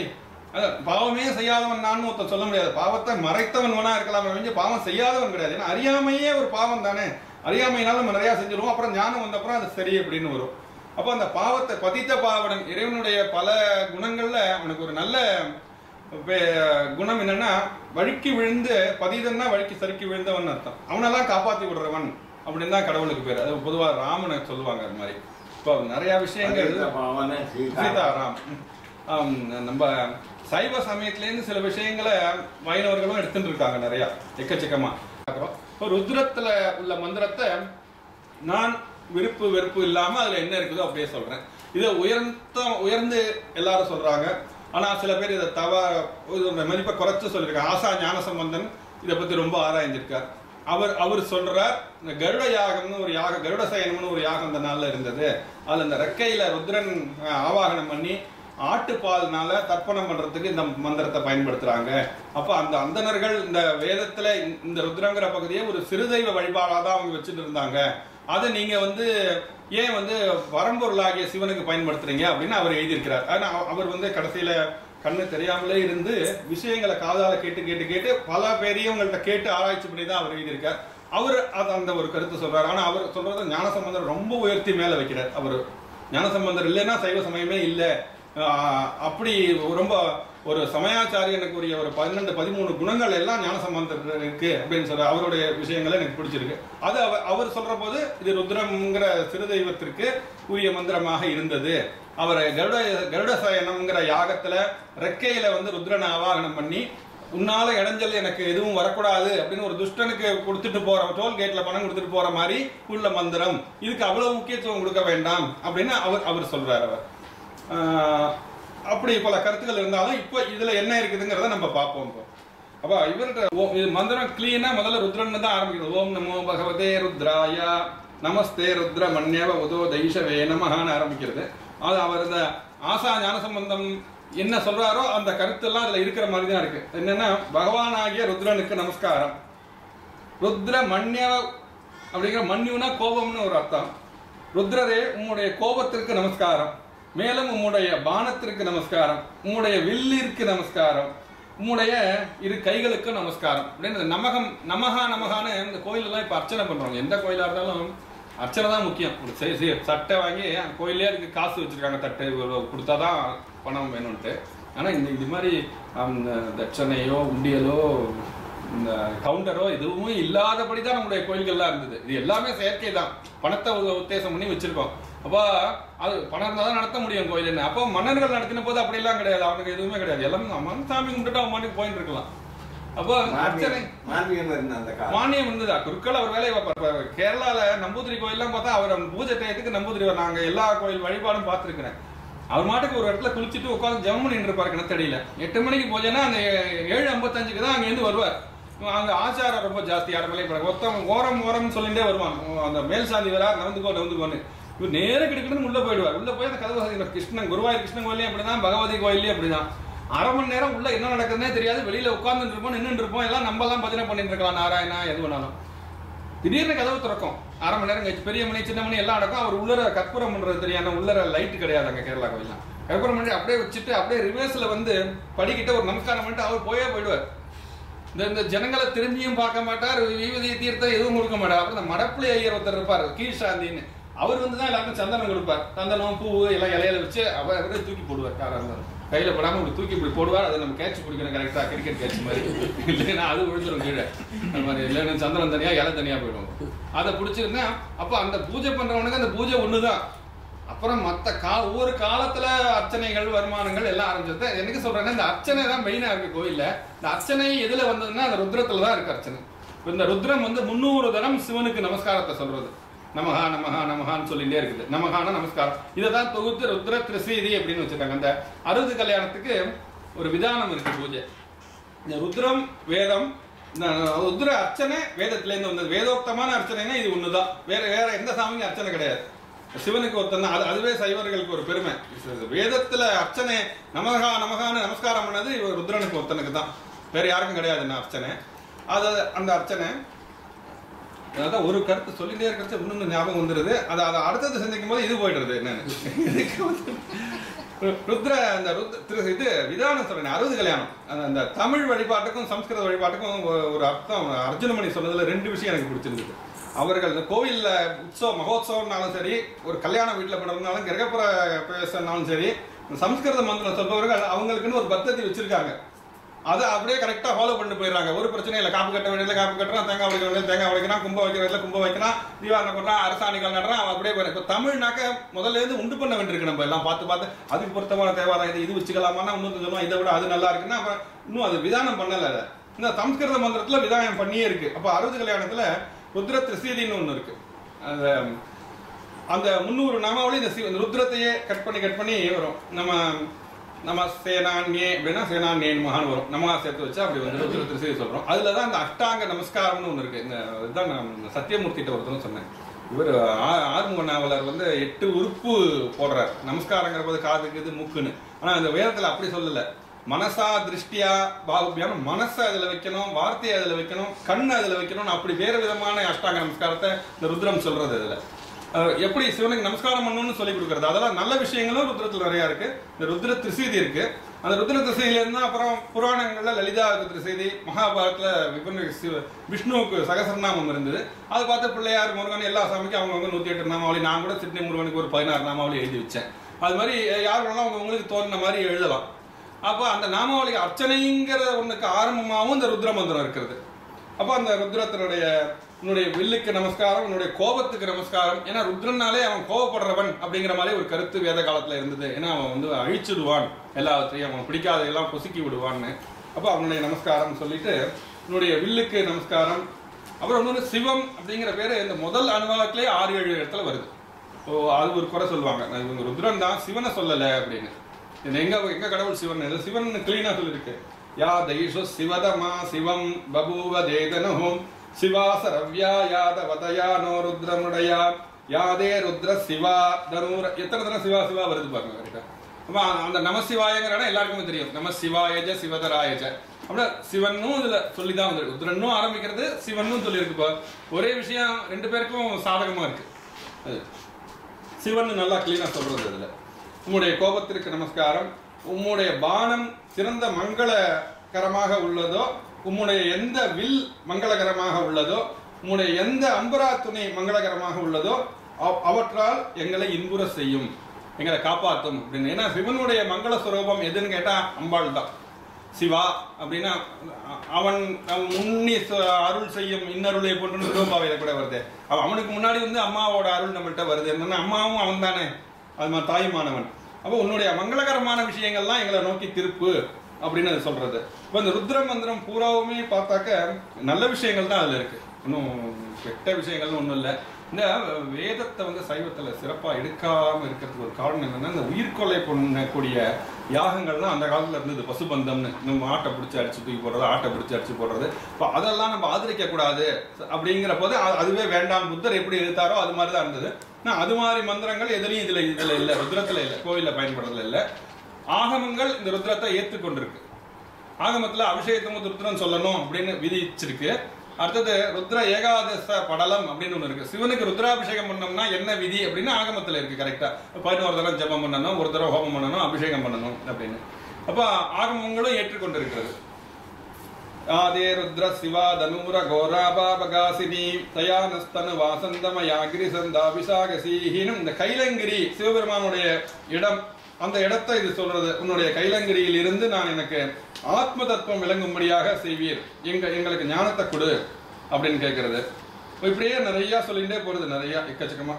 பாவமே செய்யாதவன் நான் ஒருத்தர் சொல்ல முடியாது. பாவத்தை மறைத்தவன் வேணா இருக்கலாம், பாவம் செய்யாதவன் கிடையாது. ஏன்னா அறியாமையே ஒரு பாவம் தானே. அறியாமையினால நம்ம நிறைய செஞ்சிருவோம், அப்புறம் ஞானம் வந்த அப்புறம் அது சரி அப்படின்னு வரும். அப்போ அந்த பாவத்தை பதித்த பாவடன் இறைவனுடைய பல குணங்கள்ல அவனுக்கு ஒரு நல்ல குணம் என்னன்னா வழுக்கி விழுந்து பதிதன்னா வழுக்கி சறுக்கி விழுந்தவன் அர்த்தம். அவனெல்லாம் காப்பாத்தி விடுறவன் அப்படின்னு தான் கடவுளுக்கு பேர். அது பொதுவாக ராமனை சொல்லுவாங்க. அது மாதிரி இப்போ நிறைய விஷயங்கள் சீதாராம் நம்ம சைவ சமயத்திலேருந்து சில விஷயங்களை வைணவர்களும் எடுத்துட்டு இருக்காங்க நிறைய எக்கச்சக்கமா. ருத்ரத்துல உள்ள மந்திரத்தை நான் விருப்பு வெறுப்பு இல்லாம அதுல என்ன இருக்குதோ அப்படியே சொல்றேன். இதை உயர்ந்து எல்லாரும் சொல்றாங்க. ஆனா சில பேர் இதை மதிப்பை குறைச்சு சொல்லியிருக்காங்க. ஆசா ஞான சம்பந்தன் இதை பத்தி ரொம்ப ஆராய்ஞ்சிருக்கார். அவர் சொல்றார், இந்த கருட யாகம்னு ஒரு யாகம், கருட சயனம்னு ஒரு யாகம் அந்த நாள்ல இருந்தது. அதுல இந்த ரெக்கையில ருத்ரன் ஆவாகனம் பண்ணி ஆட்டுப்பால்னால தர்ப்பணம் பண்றதுக்கு இந்த மந்திரத்தை பயன்படுத்துறாங்க. அப்ப அந்த அந்தணர்கள் இந்த வேதத்துல இந்த ருத்ரங்கிற பகுதியை ஒரு சிறுதெய்வ வழிபாடாதான் அவங்க வச்சுட்டு இருந்தாங்க. அதை நீங்க வந்து ஏன் வந்து பரம்பொருளாகிய சிவனுக்கு பயன்படுத்துறீங்க அப்படின்னு அவர் எழுதியிருக்கிறார். ஆனா அவர் வந்து கடைசியில கண்ணு தெரியாமலே இருந்து விஷயங்களை காதால கேட்டு பல பெரியவங்கள்ட்ட கேட்டு ஆராய்ச்சி பண்ணி தான் அவர் எழுதியிருக்கார். அவர் அந்த ஒரு கருத்து சொல்றாரு. ஆனா அவர் சொல்றது ஞானசம்பந்தர் ரொம்ப உயர்த்தி மேல வைக்கிறார். அவர் ஞானசம்பந்தர் இல்லைன்னா சைவ சமயமே இல்லை, அப்படி ரொம்ப ஒரு சமயாச்சாரியனுக்குரிய ஒரு 12-13 குணங்கள் எல்லாம் ஞானசம்பந்தர் இருக்கு அப்படின்னு சொல்ற அவருடைய விஷயங்களை எனக்கு பிடிச்சிருக்கு. அது அவர் சொல்ற போது இது ருத்ரம்ங்கிற சிறு தெய்வத்திற்கு உரிய மந்திரமாக இருந்தது. அவரை கருட சயனம்ங்கிற யாகத்துல ரெக்கையில வந்து ருத்ரனை ஆவாகனம் பண்ணி உன்னால இடைஞ்சல் எனக்கு எதுவும் வரக்கூடாது அப்படின்னு ஒரு துஷ்டனுக்கு கொடுத்துட்டு போற, டோல்கேட்ல பணம் கொடுத்துட்டு போற மாதிரி உள்ள மந்திரம், இதுக்கு அவ்வளவு முக்கியத்துவம் கொடுக்க வேண்டாம் அப்படின்னு அவர் சொல்றாரு. அவர் அப்படி பல கருத்துக்கள் இருந்தாலும் இப்போ இதுல என்ன இருக்குதுங்கிறத நம்ம பார்ப்போம். அப்ப இவர்கிட்ட மந்திரம் கிளீனா முதல்ல ருத்ரன் தான் ஆரம்பிக்கிறது. ஓம் நமோ பகவதே ருத்ராயா நமஸ்தே ருத்ர மன்யவ உதோ தைஷவே நமஹான்னு ஆரம்பிக்கிறது. அது அவர் இந்த ஆசா ஞான சம்பந்தம் என்ன சொல்றாரோ அந்த கருத்தெல்லாம் அதுல இருக்கிற மாதிரி தான் இருக்கு. என்னன்னா, பகவானாகிய ருத்ரனுக்கு நமஸ்காரம். ருத்ர மன்ய அப்படிங்கிற மன்யுனா கோபம்னு ஒரு அர்த்தம். ருத்ரரே உம்முடைய கோபத்திற்கு நமஸ்காரம், மேலும் உம்முடைய பானத்திற்கு நமஸ்காரம், உம்முடைய வில்லிற்கு நமஸ்காரம், உம்முடைய இரு கைகளுக்கு நமஸ்காரம் அப்படின்னு நமகம் நமகா நமகான்னு இந்த கோயிலெல்லாம் இப்போ அர்ச்சனை பண்ணுவாங்க. எந்த கோயிலாக இருந்தாலும் அர்ச்சனை தான் முக்கியம். ஒரு சட்டை வாங்கி கோயிலே அதுக்கு காசு வச்சுருக்காங்க, தட்டை கொடுத்தா தான் பணம் வேணும்ன்ட்டு. ஆனால் இது மாதிரி அந்த தட்சணையோ உண்டியலோ இந்த கவுண்டரோ எதுவும் இல்லாதபடி தான் நம்முடைய கோயில்கள்லாம் இருந்தது. இது எல்லாமே செயற்கை தான், பணத்தை உத்தேசம் பண்ணி வச்சுருக்கோம். அப்போ அது பணம் இருந்தால் தான் நடத்த முடியும் கோயிலுன்னு. அப்போ மன்னர்கள் நடத்தின போது அப்படிலாம் கிடையாது, அவனுக்கு எதுவுமே கிடையாது. எல்லாமே சாமி கும்பிட்டுட்டு அவன் மாட்டுக்கு போயிட்டு இருக்கலாம். அப்போ அர்ச்சனை மானியம் இருந்ததா? குருக்கள் அவர் வேலையை பார்ப்பார். கேரளால நம்பூதிரி கோயில்லாம் பார்த்தா அவர் பூஜை டயத்துக்கு நம்பூதிரி நாங்கள் எல்லா கோயில் வழிபாடும் பார்த்துருக்கிறேன். அவர் மாட்டுக்கு ஒரு இடத்துல குளிச்சுட்டு உட்காந்து ஜெபம் பண்ணிட்டு இருப்பாரு கிணத்தடியில. 8 மணிக்கு போச்சேன்னா அந்த 7:55 தான் அங்கேருந்து வருவார். அங்கே ஆச்சாரம் ரொம்ப ஜாஸ்தி, யார் மேலே ஒருத்தவங்க ஓரம்னு சொல்லிட்டே வருவான். அந்த மேல் சாந்தி வரா நவந்துக்கோன்னு இவர் நேர கிடக்குன்னு உள்ள போயிடுவார். உள்ள போய் அந்த கதவு கிருஷ்ணன் குருவாயூர் கிருஷ்ணன் கோயிலையும் அப்படிதான், பகவதி கோயிலையும் அப்படிதான். அரை மணி நேரம் உள்ள என்ன நடக்குதுன்னே தெரியாது. வெளியில உட்கார்ந்துட்டு இருப்போம், நின்றுட்டு இருப்போம். எல்லாம் நம்ம எல்லாம் பஜனை பண்ணிட்டு இருக்கலாம், நாராயணா எது வேணாலும். திடீர்னு கதவு திறக்கும். அரை மணி நேரம் கழிச்சு பெரிய மணி சின்ன மணி எல்லாம் நடக்கும். அவர் உள்ளர கற்பூரம் பண்றது தெரியாத, உள்ளர லைட் கிடையாது அங்கே கேரளா கோயிலாம். கற்பூரம் பண்ணி அப்படியே வச்சுட்டு அப்படியே ரிவர்ஸ்ல வந்து படிக்கிட்ட ஒரு நமஸ்காரம் பண்ணிட்டு அவர் போயிடுவார். இந்த ஜனங்களை திரும்பியும் பார்க்க மாட்டார், விபூதி தீர்த்தம் எதுவும் கொடுக்க மாட்டார். அப்புறம் இந்த மடப்புளி ஐயர் ஒருத்தர் இருப்பார், கீழ்சாந்தின்னு. அவர் வந்து தான் எல்லாருக்கும் சந்தனம் கொடுப்பார். சந்தனம் பூ எல்லாம் இலையில வச்சு அவரே தூக்கி போடுவார். காரம் கையில போடாம இப்படி தூக்கி இப்படி போடுவார். அதை நம்ம கேட்ச் பிடிக்கணும் கரெக்டா, கிரிக்கெட் கேட்ச் மாதிரி. இல்லைன்னா அது விழுந்துடும் கீழே. அந்த மாதிரி இல்லைன்னா சந்தனம் தனியா இலை தனியா போயிடும். அதை பிடிச்சிருந்தா அப்போ அந்த பூஜை பண்றவனுக்கு அந்த பூஜை ஒண்ணுதான். அப்புறம் மற்ற ஒவ்வொரு காலத்துல அர்ச்சனைகள் வருமானங்கள் எல்லாம் ஆரம்பிச்சது. எனக்கு சொல்றேன்னா இந்த அர்ச்சனை தான் மெயினா இருக்கு கோயில்ல. இந்த அர்ச்சனை எதுல வந்ததுன்னா அந்த ருத்ரத்துல தான் இருக்கு அர்ச்சனை. இந்த ருத்ரம் வந்து 300 தரம் சிவனுக்கு நமஸ்காரத்தை சொல்றது. நமகா நமகா நமகான்னு சொல்லிட்டே இருக்குது. நமகான நமஸ்காரம். இதை தான் தொகுத்து ருத்ர திரிசீதி அப்படின்னு வச்சிருக்காங்க. அந்த 60 கல்யாணத்துக்கு ஒரு விதானம் இருக்கு பூஜை. இந்த ருத்ரம் வேதம், இந்த ருத்ர அர்ச்சனை வேதத்திலேருந்து வந்தது. வேதோக்தமான அர்ச்சனைனா இது ஒண்ணுதான். வேற எந்த சாமிக்கும் அர்ச்சனை கிடையாது. சிவனுக்கு ஒருத்தன் தான். அதுவே சைவர்களுக்கு ஒரு பெருமை. வேதத்துல அர்ச்சனை நமகா நமகான்னு நமஸ்காரம் பண்ணது இவர் ருத்ரனுக்கு ஒருத்தனுக்கு தான், வேற யாருக்கும் கிடையாது என்ன அர்ச்சனை. அந்த அர்ச்சனை அதான் ஒரு கருத்து சொல்லிட்டே இருக்கிறது இன்னொன்று ஞாபகம் வந்துடுது. அதை அடுத்தது சிந்திக்கும் போது இது போயிடுறது என்னன்னு. ருத்ர அந்த இது விதானம் சொல்றேன். 60 கல்யாணம் அந்த தமிழ் வழிபாட்டுக்கும் சம்ஸ்கிருத வழிபாட்டுக்கும் ஒரு அர்த்தம். அர்ஜுனமணி சொன்னதுல 2 விஷயம் எனக்கு பிடிச்சிருந்தது. அவர்கள் இந்த கோவில்ல மகோத்சவம்னாலும் சரி, ஒரு கல்யாண வீட்டில் பண்ணுறதுனாலும், கிரகப்புற பிரவேசம்னாலும் சரி, சம்ஸ்கிருத மந்திரம் சொல்பவர்கள் அவங்களுக்குன்னு ஒரு பத்ததி வச்சிருக்காங்க. அதை அப்படியே கரெக்டாக ஃபாலோ பண்ணிட்டு போயிடுறாங்க. ஒரு பிரச்சனை இல்லை. காப்பு கட்ட வேண்டியதில் காப்பு கட்டுறான், தேங்காய் உடைக்க வேண்டியது தேங்காய் உடைக்கிறான், கும்ப வைக்கிற இடத்துல கும்ப வைக்கிறான், தீவாரணம் பண்ணுறான், அரசாணிகள் நடுறான், அவன் அப்படியே போயிடும். இப்போ தமிழ்னாக்க முதல்ல இருந்து உண்டு பண்ண வேண்டியிருக்கு. நம்ம எல்லாம் பார்த்து அதுக்கு பொருத்தமான தேவாரம் இது வச்சுக்கலாமான்னா இன்னும் சொல்லுவோம், இதை விட அது நல்லா இருக்குன்னா அப்புறம் இன்னும் அது விதானம் பண்ணலை. இந்த சம்ஸ்கிருத மந்திரத்தில் விதானம் பண்ணியே இருக்கு. அப்போ 60 கல்யாணத்தில் ருத்ர திரிசீதின்னு ஒன்று இருக்கு. அந்த 300 நாமாவளி இந்த ருத்ரத்தையே கட் பண்ணி வரும். நம்ம சேனான்யே அப்படின்னா சேனான்யேன்னு மகான் வரும். நமகா சேர்த்து வச்சா அப்படி வந்து ருத்ர திரிசீதி சொல்றோம். அதுல தான் அந்த அஷ்டாங்க நமஸ்காரம்னு ஒன்று இருக்கு. இதுதான் நான் சத்தியமூர்த்திட்ட ஒருத்தரும் சொன்னேன். இவர் ஆறுமுக நாவலர் வந்து 8 உறுப்பு போடுறார். நமஸ்காரங்கிற போது காதுக்கு இது மூக்குன்னு. ஆனா இந்த வேதத்துல அப்படி சொல்லல. மனசா திருஷ்டியா பாகுபியான மனசை அதுல வைக்கணும், வார்த்தையை அதுல வைக்கணும், கண்ணை அதுல வைக்கணும். அப்படி வேற விதமான அஷ்டாங்க நமஸ்காரத்தை இந்த ருத்ரம் சொல்றது. அதுல எப்படி சிவனுக்கு நமஸ்காரம் பண்ணணும்னு சொல்லி கொடுக்கறது. அதெல்லாம் நல்ல விஷயங்களும் ருத்ரத்துல நிறைய இருக்கு. இந்த ருத்ர திரிசீதி இருக்கு. அந்த ருத்ர திரிசீதியில இருந்தா அப்புறம் புராணங்கள்ல லலிதா திரிசீதி, மகாபாரதத்துல விஷ்ணுவுக்கு சகசரநாமம் இருந்தது. அதை பார்த்து பிள்ளையார் முருகன் எல்லா சாமிக்கும் அவங்க 108 நாமாவளி. நான் கூட சிட்னி முருகனுக்கு ஒரு 16 நாமாவளி எழுதி வச்சேன். அது மாதிரி யார் வேணாலும் அவங்களுக்கு தோணுன மாதிரி எழுதலாம். அப்போ அந்த நாமாவளி அர்ச்சனைங்கிற ஒண்ணுக்கு ஆரம்பமாகவும் இந்த ருத்ர மந்திரம் இருக்கிறது. அப்போ அந்த ருத்ரத்தினுடைய உன்னுடைய வில்லுக்கு நமஸ்காரம், உன்னுடைய கோபத்துக்கு நமஸ்காரம். ஏன்னா ருத்ரனாலே அவன் கோபப்படுறவன் அப்படிங்கிற மாதிரி ஒரு கருத்து வேத காலத்துல இருந்தது. ஏன்னா அவன் வந்து அழிச்சிடுவான், எல்லாத்தையும் அவன் பிடிக்காதையெல்லாம் பொசுக்கி விடுவான்னு. அப்போ அவனுடைய நமஸ்காரம் சொல்லிட்டு உன்னுடைய வில்லுக்கு நமஸ்காரம். அப்புறம் இன்னொன்று சிவம் அப்படிங்கிற பேரு இந்த முதல் அனுபவத்திலே 6-7 இடத்துல வருது. அது ஒரு குறை சொல்லுவாங்க, இவங்க ருத்ரன் தான் சிவனை சொல்லலை அப்படின்னு. எங்க கடவுள் சிவன் சிவன் கிளீனா சொல்லிருக்கு. யா தைஷு சிவதமா சிவம் பபூவ தேதனஹோம் சிவாசரவ்யா யாதவதயானோ ருத்ரமுடையா யாதே ருத்ர சிவா தனூர. எத்தனை தடவை சிவா சிவா வருது பாருங்க. கரெக்டா அப்போ அந்த நமசிவாயங்கிற இடம் எல்லாருக்குமே தெரியும். நம சிவாயஜ சிவதராயஜ அப்படின்னா சிவனும் இதுல சொல்லிதான் வந்து ருத்ரனும் ஆரம்பிக்கிறது, சிவனும் சொல்லியிருக்கு. இப்போ ஒரே விஷயம் ரெண்டு பேருக்கும் சாதகமா இருக்கு. அது சிவன் நல்லா கிளீனா சொல்றது. இதுல உம்முடைய கோபத்திற்கு நமஸ்காரம், உம்முடைய பானம் சிறந்த மங்களகரமாக உள்ளதோ, உம்முடைய எந்த வில் மங்களகரமாக உள்ளதோ, உம்முடைய எந்த அம்பரா துணை மங்களகரமாக உள்ளதோ அவற்றால் எங்களை இன்புற செய்யும், எங்களை காப்பாற்றும் அப்படின்னு. ஏன்னா சிவனுடைய மங்கள சுரூபம் எதுன்னு கேட்டா அம்பாள் தான். சிவா அப்படின்னா அவன் முன்னி அருள் செய்யும் இன்னருளை போன்று திருவம்பாவையில கூட வருது. அவனுக்கு முன்னாடி வந்து அம்மாவோட அருள் நம்மள்கிட்ட வருது. என்னன்னா அம்மாவும் அவன் தானே, அது மாதிரி தாயுமானவன். அப்போ உன்னுடைய மங்களகரமான விஷயங்கள்லாம் எங்களை நோக்கி திருப்பு அப்படின்னு அது சொல்றது. இப்போ இந்த ருத்ர மந்திரம் பூராவுமே பார்த்தாக்க நல்ல விஷயங்கள் தான் அதுல இருக்கு, இன்னும் கெட்ட விஷயங்கள்னு ஒன்றும் இல்லை. இந்த வேதத்தை வந்து சைவத்தில் சிறப்பாக எடுக்காமல் இருக்கிறதுக்கு ஒரு காரணம் என்னன்னா, இந்த உயிர்கொலை பண்ணக்கூடிய யாகங்கள்லாம் அந்த காலத்தில் இருந்தது. பசுபந்தம்னு நம்ம ஆட்டை பிடிச்சி அடிச்சு தூக்கி போடுறது, ஆட்டை பிடிச்சி அடிச்சு போடுறது. இப்போ அதெல்லாம் நம்ம ஆதரிக்க கூடாது அப்படிங்கிற போது அதுவே வேண்டாம். புத்தர் எப்படி எடுத்தாரோ அது மாதிரி தான் இருந்தது. நான் அது மாதிரி மந்திரங்கள் எதுலையும் இதில் இல்லை, ருத்ரத்தில் இல்லை, கோவிலில் பயன்படுறதுல இல்லை. ஆகமங்கள் இந்த ருத்ரத்தை ஏற்றுக்கொண்டிருக்கு. ஆகமத்தில் அபிஷேகத்தும் ருத்ரன் சொல்லணும் அப்படின்னு விதிச்சிருக்கு. அடுத்தது ருத்ர ஏகாதச படலம் அப்படின்னு ஒன்று இருக்கு. சிவனுக்கு ருத்ராபிஷேகம் பண்ணோம்னா என்ன விதி அப்படின்னு ஆகமத்தில் இருக்கு. கரெக்டா 11 தடவை ஜபம் பண்ணணும், ஒரு தடவை ஹோமம் பண்ணணும், அபிஷேகம் பண்ணணும் அப்படின்னு. அப்ப ஆகமங்களும் ஏற்றுக்கொண்டிருக்கிறது. ஆதே ருத்ர சிவா தனூர கோராபாபகாசினி தயானஸ்தனு வாசந்தமயாகிரி சந்தாபிஷாகசீஹினும். இந்த கைலங்கிரி சிவபெருமானுடைய இடம், அந்த இடத்தை இது சொல்றது. உன்னுடைய கைலங்கிரியில் இருந்து நான் எனக்கு ஆத்ம தத்துவம் விளங்கும்படியாக செய்வீர், எங்களுக்கு ஞானத்தை கொடு அப்படின்னு கேட்கறது. இப்படியே நிறைய சொல்லிகிட்டே போறது, நிறைய எக்கச்சக்கமா.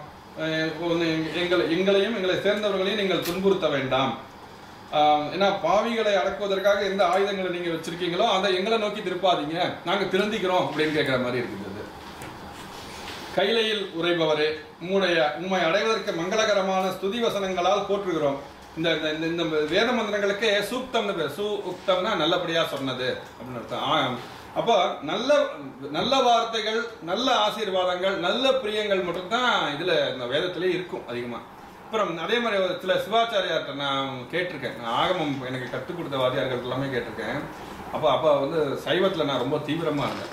எங்களையும் எங்களை சேர்ந்தவர்களையும் நீங்கள் துன்புறுத்த வேண்டாம். ஏன்னா பாவிகளை அடக்குவதற்காக எந்த ஆயுதங்களை நீங்க வச்சிருக்கீங்களோ அதை எங்களை நோக்கி திருப்பாதீங்க, நாங்க திருந்திக்கிறோம் அப்படின்னு கேட்கிற மாதிரி இருக்குது. கைலையில் உரைபவரே, உம்மை அடைவதற்கு மங்களகரமான ஸ்துதி வசனங்களால் போற்றுகிறோம். இந்த இந்த வேத மந்திரங்களுக்கு சூக்தம்னு பேர். சூக்தம்னா நல்லபடியா சொன்னது அப்படின்னு அர்த்தம். அப்போ நல்ல வார்த்தைகள், நல்ல ஆசீர்வாதங்கள், நல்ல பிரியங்கள் மட்டும்தான் இதுல இந்த வேதத்திலே இருக்கும் அதிகமா. அப்புறம் அதே மாதிரி ஒரு சில சிவாச்சாரியார்கிட்ட நான் கேட்டிருக்கேன். நான் ஆகமம் எனக்கு கற்றுக் கொடுத்த வாத்தியார்கள் எல்லாமே கேட்டிருக்கேன். அப்போ வந்து சைவத்துல நான் ரொம்ப தீவிரமா இருந்தேன்.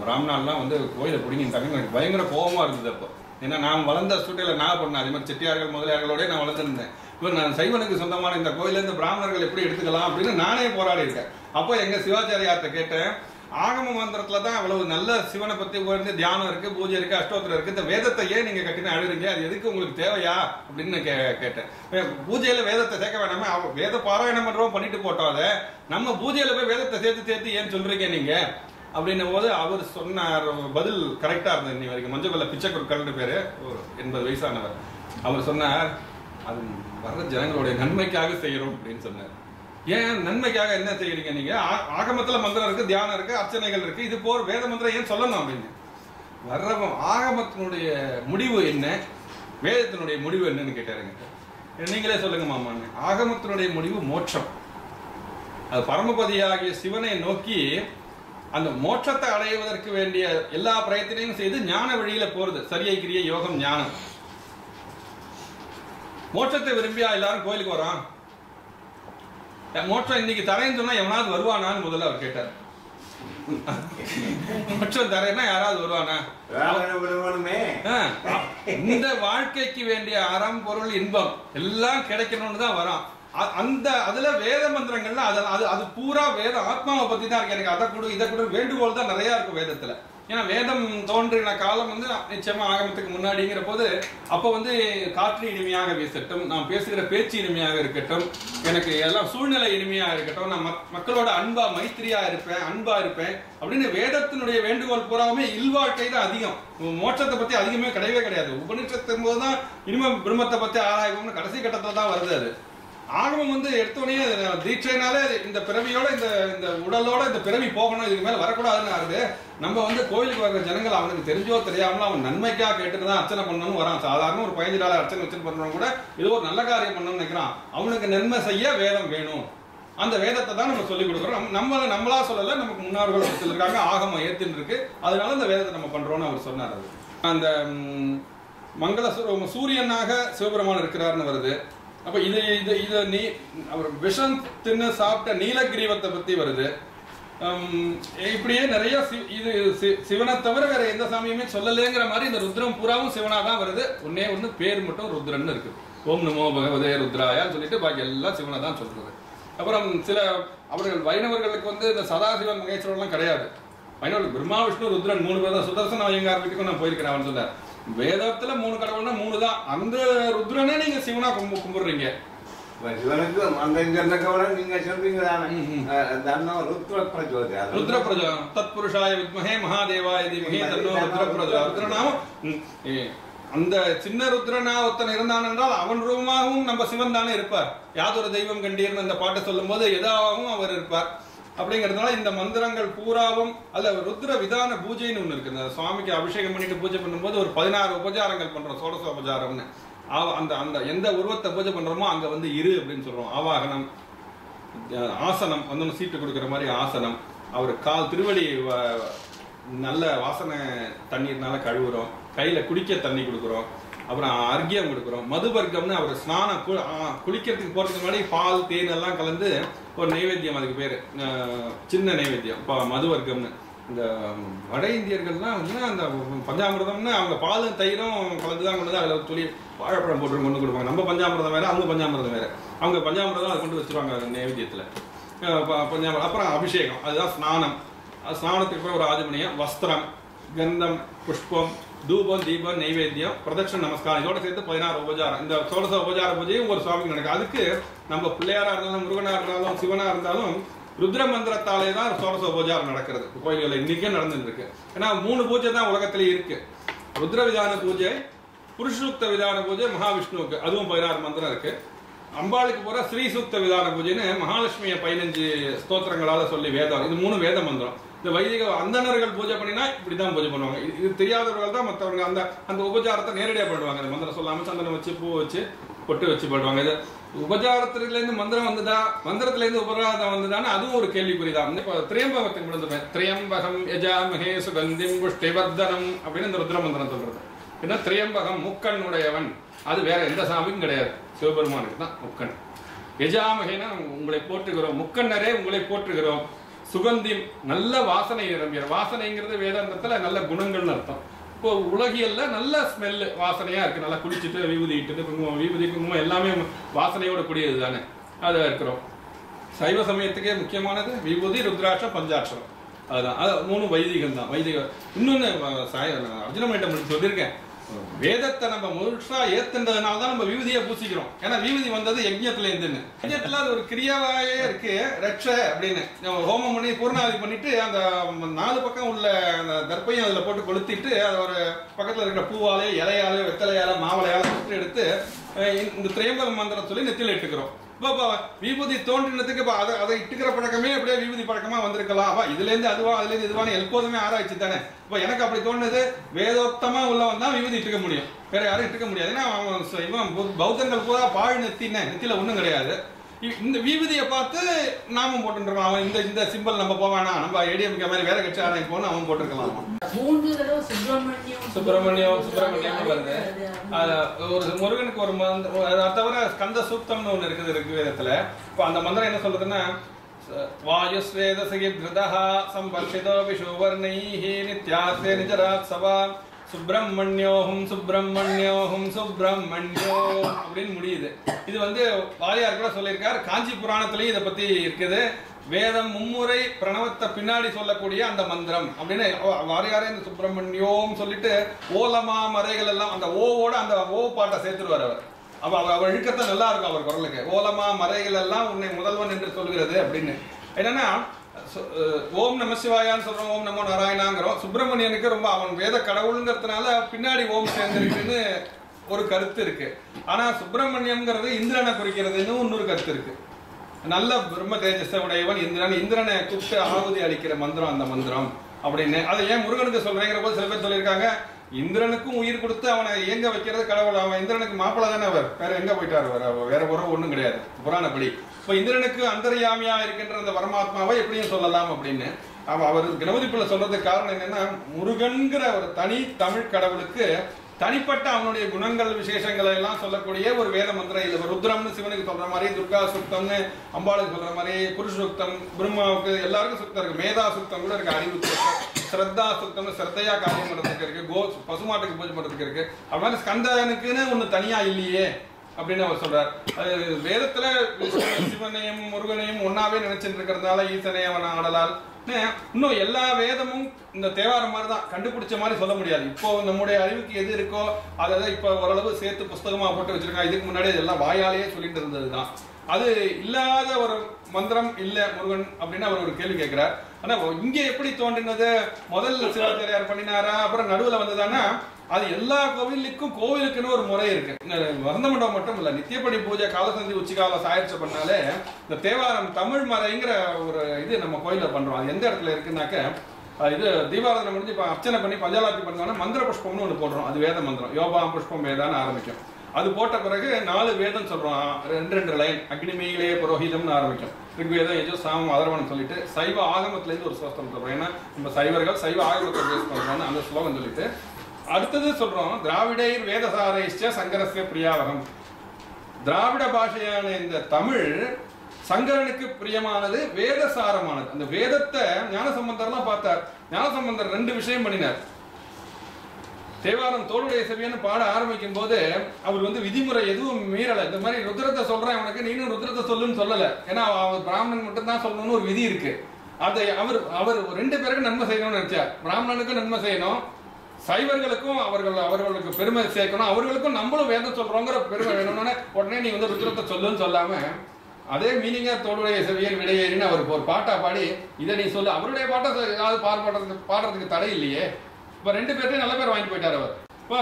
ராம்நாள்லாம் வந்து கோயிலை பிடிங்கிட்டாங்க, எனக்கு பயங்கர கோபமா இருந்தது. அப்போ ஏன்னா நான் வளர்ந்த சூட்டையில நான் பண்ணேன். அதே மாதிரி செட்டியார்கள் முதலியார்களோட நான் வளர்ந்துருந்தேன். இப்போ நான் சைவனுக்கு சொந்தமான இந்த கோயில இந்த பிராமணர்கள் எப்படி எடுத்துக்கலாம் அப்படின்னு நானே போராடி இருக்கேன். அப்போ எங்க சிவாச்சாரியார்கிட்ட கேட்டேன், ஆகம மந்திரத்துல தான் அவ்வளவு நல்ல சிவனை பத்தி உயர்ந்து தியானம் இருக்கு, பூஜை இருக்கு, அஷ்டோத்திரம் இருக்கு, இந்த வேதத்தை ஏன் நீங்க கட்டின அழுறீங்க, அது எதுக்கு உங்களுக்கு தேவையா அப்படின்னு கேட்டேன். பூஜையில வேதத்தை சேர்க்க வேணாமே, வேத பாராயணம் பண்றோம் பண்ணிட்டு போட்டோம், அதை நம்ம பூஜையில போய் வேதத்தை சேர்த்து ஏன் சொல்றீங்க நீங்க அப்படின்ன போது அவர் சொன்னார் பதில் கரெக்டா இருந்தது. இன்னி வரைக்கும் மஞ்சள் பிச்சை குருக்கள்னு பேரு, 80 வயசானவர். அவர் சொன்னார், அது வர்ற ஜனங்களுடைய நன்மைக்காக செய்யறோம் அப்படின்னு சொன்னார். ஏன் நன்மைக்காக என்ன செய்யறீங்க நீங்க? ஆகமத்துல மந்திரம் இருக்கு, தியானம் இருக்கு, அர்ச்சனைகள் இருக்கு, இது போர் வேத மந்திரம் ஏன் சொல்லணும் அப்படின்னு. வர்றவன் ஆகமத்தினுடைய முடிவு என்ன, வேதத்தினுடைய முடிவு என்னன்னு கேட்டாருங்க. நீங்களே சொல்லுங்க மாமான்னு. ஆகமத்தினுடைய முடிவு மோட்சம். அது பரமபதியாகிய சிவனை நோக்கி அந்த மோட்சத்தை அடைவதற்கு வேண்டிய எல்லா பிரயத்தனையும் செய்து ஞான வழியில போறது. சரியை கிரிய யோகம் ஞானம். மோட்சத்தை விரும்பியா எல்லாரும் கோயிலுக்கு வரான்? மோட்சம் இன்னைக்கு தரேன்னு சொன்னா எவனாவது வருவானான்னு முதல்ல அவர் கேட்டார். மோட்சம் தரேன்னா யாராவது வருவானா? இந்த வாழ்க்கைக்கு வேண்டிய அறம் பொருள் இன்பம் எல்லாம் கிடைக்கணும்னு தான் வரான். அதுல வேத மந்திரங்கள்ல அது பூரா வேத ஆத்மாவை பத்தி தான் இருக்கு. எனக்கு அதை கொடு இதை கொடு வேண்டுகோள் தான் நிறைய இருக்கும் வேதத்துல. ஏன்னா வேதம் தோன்றின காலம் வந்து நிச்சயமா ஆகமத்துக்கு முன்னாடிங்கிற போது அப்போ வந்து காற்று இனிமையாக வீசட்டும், நான் பேசுகிற பேச்சு இனிமையாக இருக்கட்டும், எனக்கு எல்லாம் சூழ்நிலை இனிமையாக இருக்கட்டும், நான் மக்களோட மைத்திரியா இருப்பேன், அன்பா இருப்பேன் அப்படின்னு வேதத்தினுடைய வேண்டுகோள் பூராவுமே இல்வாழ்க்கை தான் அதிகம். மோட்சத்தை பத்தி அதிகமே கிடையவே கிடையாது. உபநிஷத்தின் போதுதான் இனிமே பிரம்மத்தை பத்தி ஆராய்வோம்னு கடைசி கட்டத்துல தான் வருது. அது ஆகமம் வந்து எடுத்தோடனே தீட்சைனாலே இந்த பிறவியோட இந்த உடலோட இந்த பிறவி போகணும், இதுக்கு மேல வரக்கூடாதுன்னு ஆகுது. நம்ம வந்து கோயிலுக்கு வர்ற ஜனங்கள் அவனுக்கு தெரிஞ்சோ தெரியாமல அவன் நன்மைக்காக கேட்டுதான் அர்ச்சனை பண்ணணும்னு வரான். சாதாரண ஒரு 15 டாலர் அர்ச்சனை வச்சு பண்றவங்க கூட ஏதோ ஒரு நல்ல காரியம் பண்ணணும்னு நினைக்கிறான். அவனுக்கு நன்மை செய்ய வேதம் வேணும். அந்த வேதத்தை தான் நம்ம சொல்லிக் கொடுக்குறோம். நம்மளா சொல்லல, நமக்கு முன்னோர்கள் சொல்லிருக்காங்க, ஆகமம் ஏத்துன்னு இருக்கு, அதனால இந்த வேதத்தை நம்ம பண்றோம்னு அவர் சொன்னார். அந்த மங்கள சூரியனாக சிவபெருமான் இருக்கிறார்னு வருது. அப்ப இது நீ அவர் விஷம் தின்னு சாப்பிட்ட நீலகிரீவத்தை பத்தி வருது. இப்படியே நிறைய இது சிவனை தவிர வேற எந்த சாமியுமே சொல்லலைங்கிற மாதிரி இந்த ருத்ரம் பூராவும் சிவனா தான் வருது. ஒண்ணு பேர் மட்டும் ருத்ரன்னு இருக்கு. ஓம் நமோ பகவதே ருத்ராயான்னு சொல்லிட்டு பாக்கி எல்லாம் சிவனை தான் சொல்றது. அப்புறம் சில அவர்கள் வைணவர்களுக்கு வந்து இந்த சதாசிவன் மகேஸ்வரன்லாம் கிடையாது. வைணவர்களுக்கு பிரம்மா விஷ்ணு ருத்ரன் 3 பேர் தான். சுதர்சன ஐயங்கார் வீட்டுக்கும் நான் போயிருக்கிறேன். அவன் சொல்ல வேதத்துல 3 கடவுள்னா 3 தான். அந்த ருத்ரனே நீங்க சிவனா கும்பிடுறீங்க. சிவனுக்கு அந்த இந்த கவனம் நீங்க சொல்றீங்க தானே. ருத்ர பிரஜோதயா, ருத்ர பிரஜா தத்புருஷாய வித்மஹே மகாதேவாய தீமஹி தன்னோ ருத்ர பிரஜா. ருத்ரனாவும் அந்த சின்ன ருத்ரனா ஒருத்தன் இருந்தான் என்றால் அவன் ரூபமாகவும் நம்ம சிவன் தானே இருப்பார். யாதொரு தெய்வம் கண்டீர்னு அந்த பாட்டை சொல்லும் போது எதாவும் அவர் இருப்பார். அப்படிங்கிறதுனால இந்த மந்திரங்கள் பூராவும் அல்ல ருத்ர விதான பூஜைன்னு ஒண்ணு இருக்கு. இந்த சுவாமிக்கு அபிஷேகம் பண்ணிட்டு பூஜை பண்ணும்போது ஒரு 16 உபச்சாரங்கள் பண்றோம். சோடச உபச்சாரம்னு. அந்த அந்த எந்த உருவத்தை பூஜை பண்றோமோ அங்க வந்து இரு அப்படின்னு சொல்றோம். ஆவாகனம், ஆசனம் வந்து சீட்டு கொடுக்குற மாதிரி ஆசனம், அவர் கால் திருவடி நல்ல வாசனை தண்ணீர்னால கழுவுறோம், கையில குடிக்க தண்ணி கொடுக்குறோம், அப்புறம் அர்க்கியம் கொடுக்குறோம். மதுவர்க்கம்னு அவர் ஸ்நானம் குளிக்கிறதுக்கு போறதுக்கு முன்னாடி பால் தேன் எல்லாம் கலந்து ஒரு நைவேத்தியம், அதுக்கு பேரு சின்ன நைவேத்தியம் மதுவர்க்கம்னு. இந்த வட இந்தியர்கள்லாம் வந்து அந்த பஞ்சாமிரதம்னு அவங்க பாலும் தயிரும் கலந்துதான் கொண்டு வந்து அதில் துளி வாழைப்பழம் போட்டு கொண்டு கொடுப்பாங்க. நம்ம பஞ்சாமிரதம் வேற, அவங்க பஞ்சாமிரதம் வேற. அவங்க பஞ்சாமிரதம் அதை கொண்டு வச்சிருவாங்க நைவேத்தியத்தில். பஞ்சாமிரதம் அப்புறம் அபிஷேகம், அதுதான் ஸ்நானம். ஸ்நானத்துக்கு போய் ஒரு ஆதிமணியம், வஸ்திரம், கந்தம், புஷ்பம், தூபம், தீபம், நைவேத்தியம், பிரதட்சண நமஸ்காரம், இதோட சேர்த்து 16 உபச்சாரம். இந்த சோடச உபச்சார பூஜையும் ஒரு சுவாமிக்கு நடக்கும். அதுக்கு நம்ம பிள்ளையாரா இருந்தாலும் முருகனா இருந்தாலும் சிவனா இருந்தாலும் ருத்ர மந்திரத்தாலே தான் சோடச உபச்சாரம் நடக்கிறது. கோயில்கள் இன்னைக்கே நடந்துட்டு இருக்கு. ஏன்னா 3 பூஜை தான் உலகத்திலேயே இருக்கு. ருத்ர விதான பூஜை, புருஷூக்த விதான பூஜை மகாவிஷ்ணுவுக்கு, அதுவும் 16 மந்திரம் இருக்கு. அம்பாளுக்கு போற ஸ்ரீ சூக்த விதான பூஜைன்னு மகாலட்சுமியை 15 ஸ்தோத்திரங்களால சொல்லி வேதம். இது 3 வேத மந்திரம். இந்த வைதிக அந்தணர்கள் பூஜை பண்ணினா இப்படிதான் பூஜை பண்ணுவாங்க. இது தெரியாதவர்கள் தான் மற்றவங்க அந்த அந்த உபச்சாரத்தை நேரடியாக பண்ணுவாங்க. அந்த மந்திரம் சொல்லாம சந்தனம் வச்சு பூ வச்சு பொட்டு வச்சு பண்ணுவாங்க. இது உபச்சாரத்திலேருந்து மந்திரம் வந்துதா, மந்திரத்திலேருந்து உபராதம் வந்துதான்னு அதுவும் ஒரு கேள்விக்குறிதான். இப்போ திரியம்பகத்துக்கு முடிஞ்சுப்பேன். திரியம்பகம் யஜாமஹே சுகந்திம் புஷ்டிவர்தனம் அப்படின்னு இந்த ருத்ர மந்திரம் சொல்றது. ஏன்னா திரியம்பகம் முக்கண்ணுடையவன், அது வேற எந்த சாமிக்கும் கிடையாது, சிவபெருமானுக்கு தான் முக்கண். யஜாமகேனா உங்களை போற்றுகிறோம், முக்கண்ணரே உங்களை போற்றுகிறோம். சுகந்தி நல்ல வாசனை நிரம்பிய, வாசனைங்கிறது வேதாந்தத்துல நல்ல குணங்கள்னு அர்த்தம். இப்போ உலகியல்ல நல்ல ஸ்மெல்லு வாசனையா இருக்கு, நல்லா குளிச்சுட்டு விபூதி இட்டு குங்குமம், விபூதி குங்குமம் எல்லாமே வாசனையோட கூடியது தானே, அதை இருக்கிறோம். சைவ சமயத்துக்கே முக்கியமானது விபூதி, ருத்ராட்சம், பஞ்சாட்சரம், அதுதான். அது 3 வைதிகம் தான். வைதிகம் இன்னொன்னு அர்ஜுனமேட்டம் சொல்லியிருக்கேன். வேதத்தை நம்ம முழுசா ஏத்துன்றதுனால தான் நம்ம விபூதியை பூசிக்கிறோம். ஏன்னா விபூதி வந்தது யஜ்ஞத்துல இருந்துன்னு. யஜ்ஞத்துல அது ஒரு கிரியாவே இருக்கு, ரட்ச அப்படின்னு ஹோமம் பண்ணி பூர்ணாதி பண்ணிட்டு அந்த 4 பக்கம் உள்ள அந்த தர்ப்பையும் அதுல போட்டு கொளுத்திட்டு அதை ஒரு பக்கத்துல இருக்கிற பூவாலே, இலையாலே, வெத்தலையால, மாவளையால சுற்றி எடுத்து இந்த திரியம்பக மந்திரம் சொல்லி நெத்தியில இட்டுக்கிறோம். இப்போ விபூதி தோன்றினதுக்கு இப்போ அதை இட்டுக்கிற பழக்கமே அப்படியே விபூதி பழக்கமா வந்திருக்கலாம். இதுல இருந்து அதுவா, அதுல இருந்து இதுவான எப்போதுமே ஆராய்ச்சி தானே. இப்போ எனக்கு அப்படி தோணுது, வேதோக்தமா உள்ளவன் தான் விபூதி இட்டுக்க முடியும், வேற யாரும் இட்டுக்க முடியாது. ஏன்னா இவன் பௌத்தர்கள் பூரா பாழ் நெத்தியில ஒண்ணும் கிடையாது. இந்த விபூதியை பார்த்து நாமும் போட்டுருக்கோம். அவன் இந்த சிம்பிள் நம்ம போவானா, நம்ம ஏடிஎம்கே மாதிரி வேற கட்சி ஆராய்ச்சி போன அவன் போட்டிருக்கலாம். சுப்பிரமணியம் வருது. ஒரு முருகனுக்கு ஒரு மந்திரம், அதை தவிர ஸ்கந்த சூக்தம்னு ஒண்ணு இருக்குது ரிக்வேதத்துல. இப்போ அந்த மந்திரம் என்ன சொல்றதுன்னா, வாயுஸ்வேதசகித்ருதஹ சம்பர்ஷிதோ விஷுவர்ணைஹி நித்யாஸ்தே நிஜராத்சவா சுப்பிரமணியோஹம் சுப்பிரமணியோஹம் சுப்பிரமணியோ அப்படின்னு முடியுது. இது வந்து வாரியார் கூட சொல்லியிருக்காரு. காஞ்சி புராணத்திலையும் இதை பத்தி இருக்குது. வேதம் மும்முறை பிரணவத்தை பின்னாடி சொல்லக்கூடிய அந்த மந்திரம் அப்படின்னு வாரியாரே இந்த சுப்பிரமணியோம் சொல்லிட்டு ஓலமா மறைகள் எல்லாம் அந்த ஓவோட அந்த ஓ பாட்டை சேர்த்துருவார் அவர். அப்ப அவர் இழுக்கத்தை நல்லா இருக்கும் அவர் குரலுக்கு. ஓலமா மறைகள் எல்லாம் உன்னை முதல்வன் என்று சொல்கிறது அப்படின்னு. என்னன்னா ஓம் நம சிவாயான்னு சொல்றோம், ஓம் நமோ நாராயணாங்கிறோம். சுப்பிரமணியனுக்கு ரொம்ப அவன் வேத கடவுளுங்கிறதுனால பின்னாடி ஓம் சேர்ந்திருக்குன்னு ஒரு கருத்து இருக்கு. ஆனா சுப்பிரமணியம்ங்கிறது இந்திரனை குறிக்கிறதுன்னு இன்னொரு கருத்து இருக்கு. நல்ல பிரம்ம தேஜஸ உடையவன் இந்திரன், இந்திரனை கூப்பிட்டு ஆகுதி அளிக்கிற மந்திரம் அந்த மந்திரம் அப்படின்னு. அதை ஏன் முருகனுக்கு சொல்றேங்கிற போது சில பேர் சொல்லியிருக்காங்க, இந்திரனுக்கும் உயிர் கொடுத்து அவனை இயங்க வைக்கிறது கடவுள். அவன் இந்திரனுக்கு மாப்பிள்ள தானே அவர், வேற எங்க போயிட்டாரு, வேற உறவு ஒண்ணும் கிடையாது புராணப்படி. இப்ப இந்திரனுக்கு அந்தர்யாமியா இருக்கின்ற அந்த பரமாத்மாவை எப்படியும் சொல்லலாம் அப்படின்னு. அவர் கணபதி பிள்ளை சொல்றதுக்கு காரணம் என்னன்னா, முருகன்கிற ஒரு தனி தமிழ் கடவுளுக்கு தனிப்பட்ட அவனுடைய குணங்கள் விசேஷங்களை எல்லாம் சொல்லக்கூடிய ஒரு வேத மந்திரம் இல்லை. ருத்ரம்னு சிவனுக்கு சொல்ற மாதிரி, துர்கா சுத்தம்னு அம்பாளுக்கு சொல்ற மாதிரி, புருஷ சுத்தம் பிரம்மாவுக்கு எல்லாருக்கும் சுத்தம் இருக்கு, மேதா சுத்தம் கூட இருக்கு, அறிவு சுத்தம், ஸ்ரத்தா சுத்தம்னு ஸ்ரத்தையா காரியம் பண்றதுக்கு இருக்கு, பசுமாட்டுக்கு பூஜை பண்றதுக்கு இருக்கு. அது மாதிரி ஸ்கந்தனுக்குன்னு ஒண்ணு தனியா இல்லையே அப்படின்னு அவர் சொல்றார். அது வேதத்துல சிவனையும் முருகனையும் ஒன்னாவே நினைச்சிட்டு இருக்கிறதுனால ஈசனை அவன் ஆடலால் இன்னும் எல்லா வேதமும் இந்த தேவாரம் மாதிரி தான் கண்டுபிடிச்ச மாதிரி சொல்ல முடியாது. இப்போ நம்முடைய அறிவுக்கு எது இருக்கோ அதை இப்போ ஓரளவு சேர்த்து புஸ்தகமா போட்டு வச்சிருக்காங்க. இதுக்கு முன்னாடி இதெல்லாம் வாயாலேயே சொல்லிட்டு இருந்ததுதான். அது இல்லாத ஒரு மந்திரம் இல்ல முருகன் அப்படின்னு அவர் ஒரு கேள்வி கேட்கிறார். ஆனா இங்க எப்படி தோன்றினது, முதல்ல சிவாச்சாரியார் பண்ணினாரா அப்புறம் நடுவுல வந்ததானா, அது எல்லா கோவிலுக்கும் கோவிலுக்குன்னு ஒரு முறை இருக்கு. வசந்த மண்டபம் மட்டும் இல்ல, நித்தியப்படி பூஜை காலசந்தி உச்சிகால சாயச்ச பண்ணாலே இந்த தேவாரம் தமிழ் மறைங்கிற ஒரு இது நம்ம கோயில பண்றோம். அது எந்த இடத்துல இருக்குன்னாக்க, இது தீபாராதனை முடிஞ்சு இப்போ அர்ச்சனை பண்ணி பஞ்சாலாத்தி பண்ணோம்னா மந்திர புஷ்பம்னு ஒன்று போடுறோம். அது வேத மந்திரம், யோபாம் புஷ்பம் வேதான்னு ஆரம்பிக்கும். அது போட்ட பிறகு 4 வேதம் சொல்றோம், 2 லைன், அக்னிமீலே புரோஹிதம்னு ஆரம்பிக்கும். ரிக்வேதம் யஜு சாமம் அதர்வனம் சொல்லிட்டு சைவ ஆகமத்திலேருந்து ஒரு ஸ்லோகம் சொல்றோம். ஏன்னா நம்ம சைவர்கள் சைவ ஆகமத்தை பேஸ் பண்றோம்னு அந்த ஸ்லோகம் சொல்லிட்டு அடுத்தது சொல்றோம், திராவிடைர் வேதசாரைச்ச சங்கரஸ்ய பிரியாவகம். திராவிட பாஷையான இந்த தமிழ் சங்கரனுக்கு பிரியமானது, வேதசாரமானது. அந்த வேதத்தை ஞானசம்பந்தர்லாம் பார்த்தார். ஞானசம்பந்தர் 2 விஷயம் பண்ணினார். தேவாரம் தோளுடைய செவியன்னு பாட ஆரம்பிக்கும் போது அவர் விதிமுறை எதுவும் மீறலை. இந்த மாதிரி ருத்ரத்தை சொல்றேன் உனக்கு, நீனும் ருத்ரத்தை சொல்லுன்னு சொல்லலை. ஏன்னா அவர் பிராமணன் மட்டும் தான் சொல்லணும்னு ஒரு விதி இருக்கு. அதை அவர் 2 பேருக்கு நன்மை செய்யணும்னு நினைச்சார். பிராமணனுக்கும் நன்மை செய்யணும், சைவர்களுக்கும் அவர்களுக்கு பெருமை சேர்க்கணும், அவர்களுக்கும் நம்மளும் வேதம் சொல்றோங்கிற பெருமை வேணும்னு உடனே நீ ருத்ரத்தை சொல்லுன்னு சொல்லாம அதே மீனிங்கா தோளுடைய செவியல் விடையேறின்னு அவருக்கு ஒரு பாட்டா பாடி இதை நீ சொல்லு. அவருடைய பாட்டை ஏதாவது பாடுறதுக்கு தடை இல்லையே. இப்போ 2 பேர்த்தையும் நல்ல பேர் வாங்கி போயிட்டார் அவர். இப்போ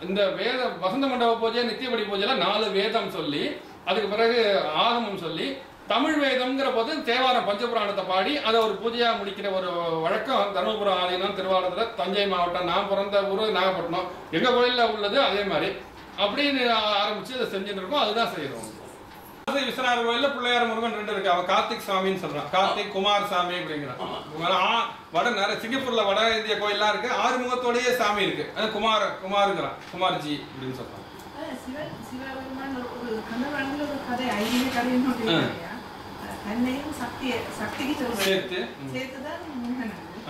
இந்த வேத வசந்த மண்டப பூஜை நித்தியபடி பூஜையில 4 வேதம் சொல்லி அதுக்கு பிறகு ஆகமம் சொல்லி தமிழ் வேதம்ங்கிற போது தேவாரம் பஞ்சபுராணத்தை பாடி அதை ஒரு பூஜையா முடிக்கிற ஒரு வழக்கம் தருமபுரம் ஆதீனம் திருவாரூர்ல, தஞ்சை மாவட்டம், நான் பிறந்த ஊர் நாகப்பட்டினம், எங்க கோயில்ல உள்ளது அதே மாதிரி அப்படின்னு ஆரம்பிச்சு அதை செஞ்சுட்டு இருக்கோம். அதுதான் செய்யறோம். விஸ்வநாதர் கோயில்ல பிள்ளையார் முருகன் 2 இருக்கு. அவன் கார்த்திக் சாமின்னு சொல்றான், கார்த்திக் குமார் சாமி அப்படிங்கிறான். வட நிறைய சிங்கப்பூர்ல வட இந்திய கோயில்லாம் இருக்கு, 6 முகத்தோடய சாமி இருக்கு. அது குமாருங்கிறான், குமார்ஜி அப்படின்னு சொல்றான்.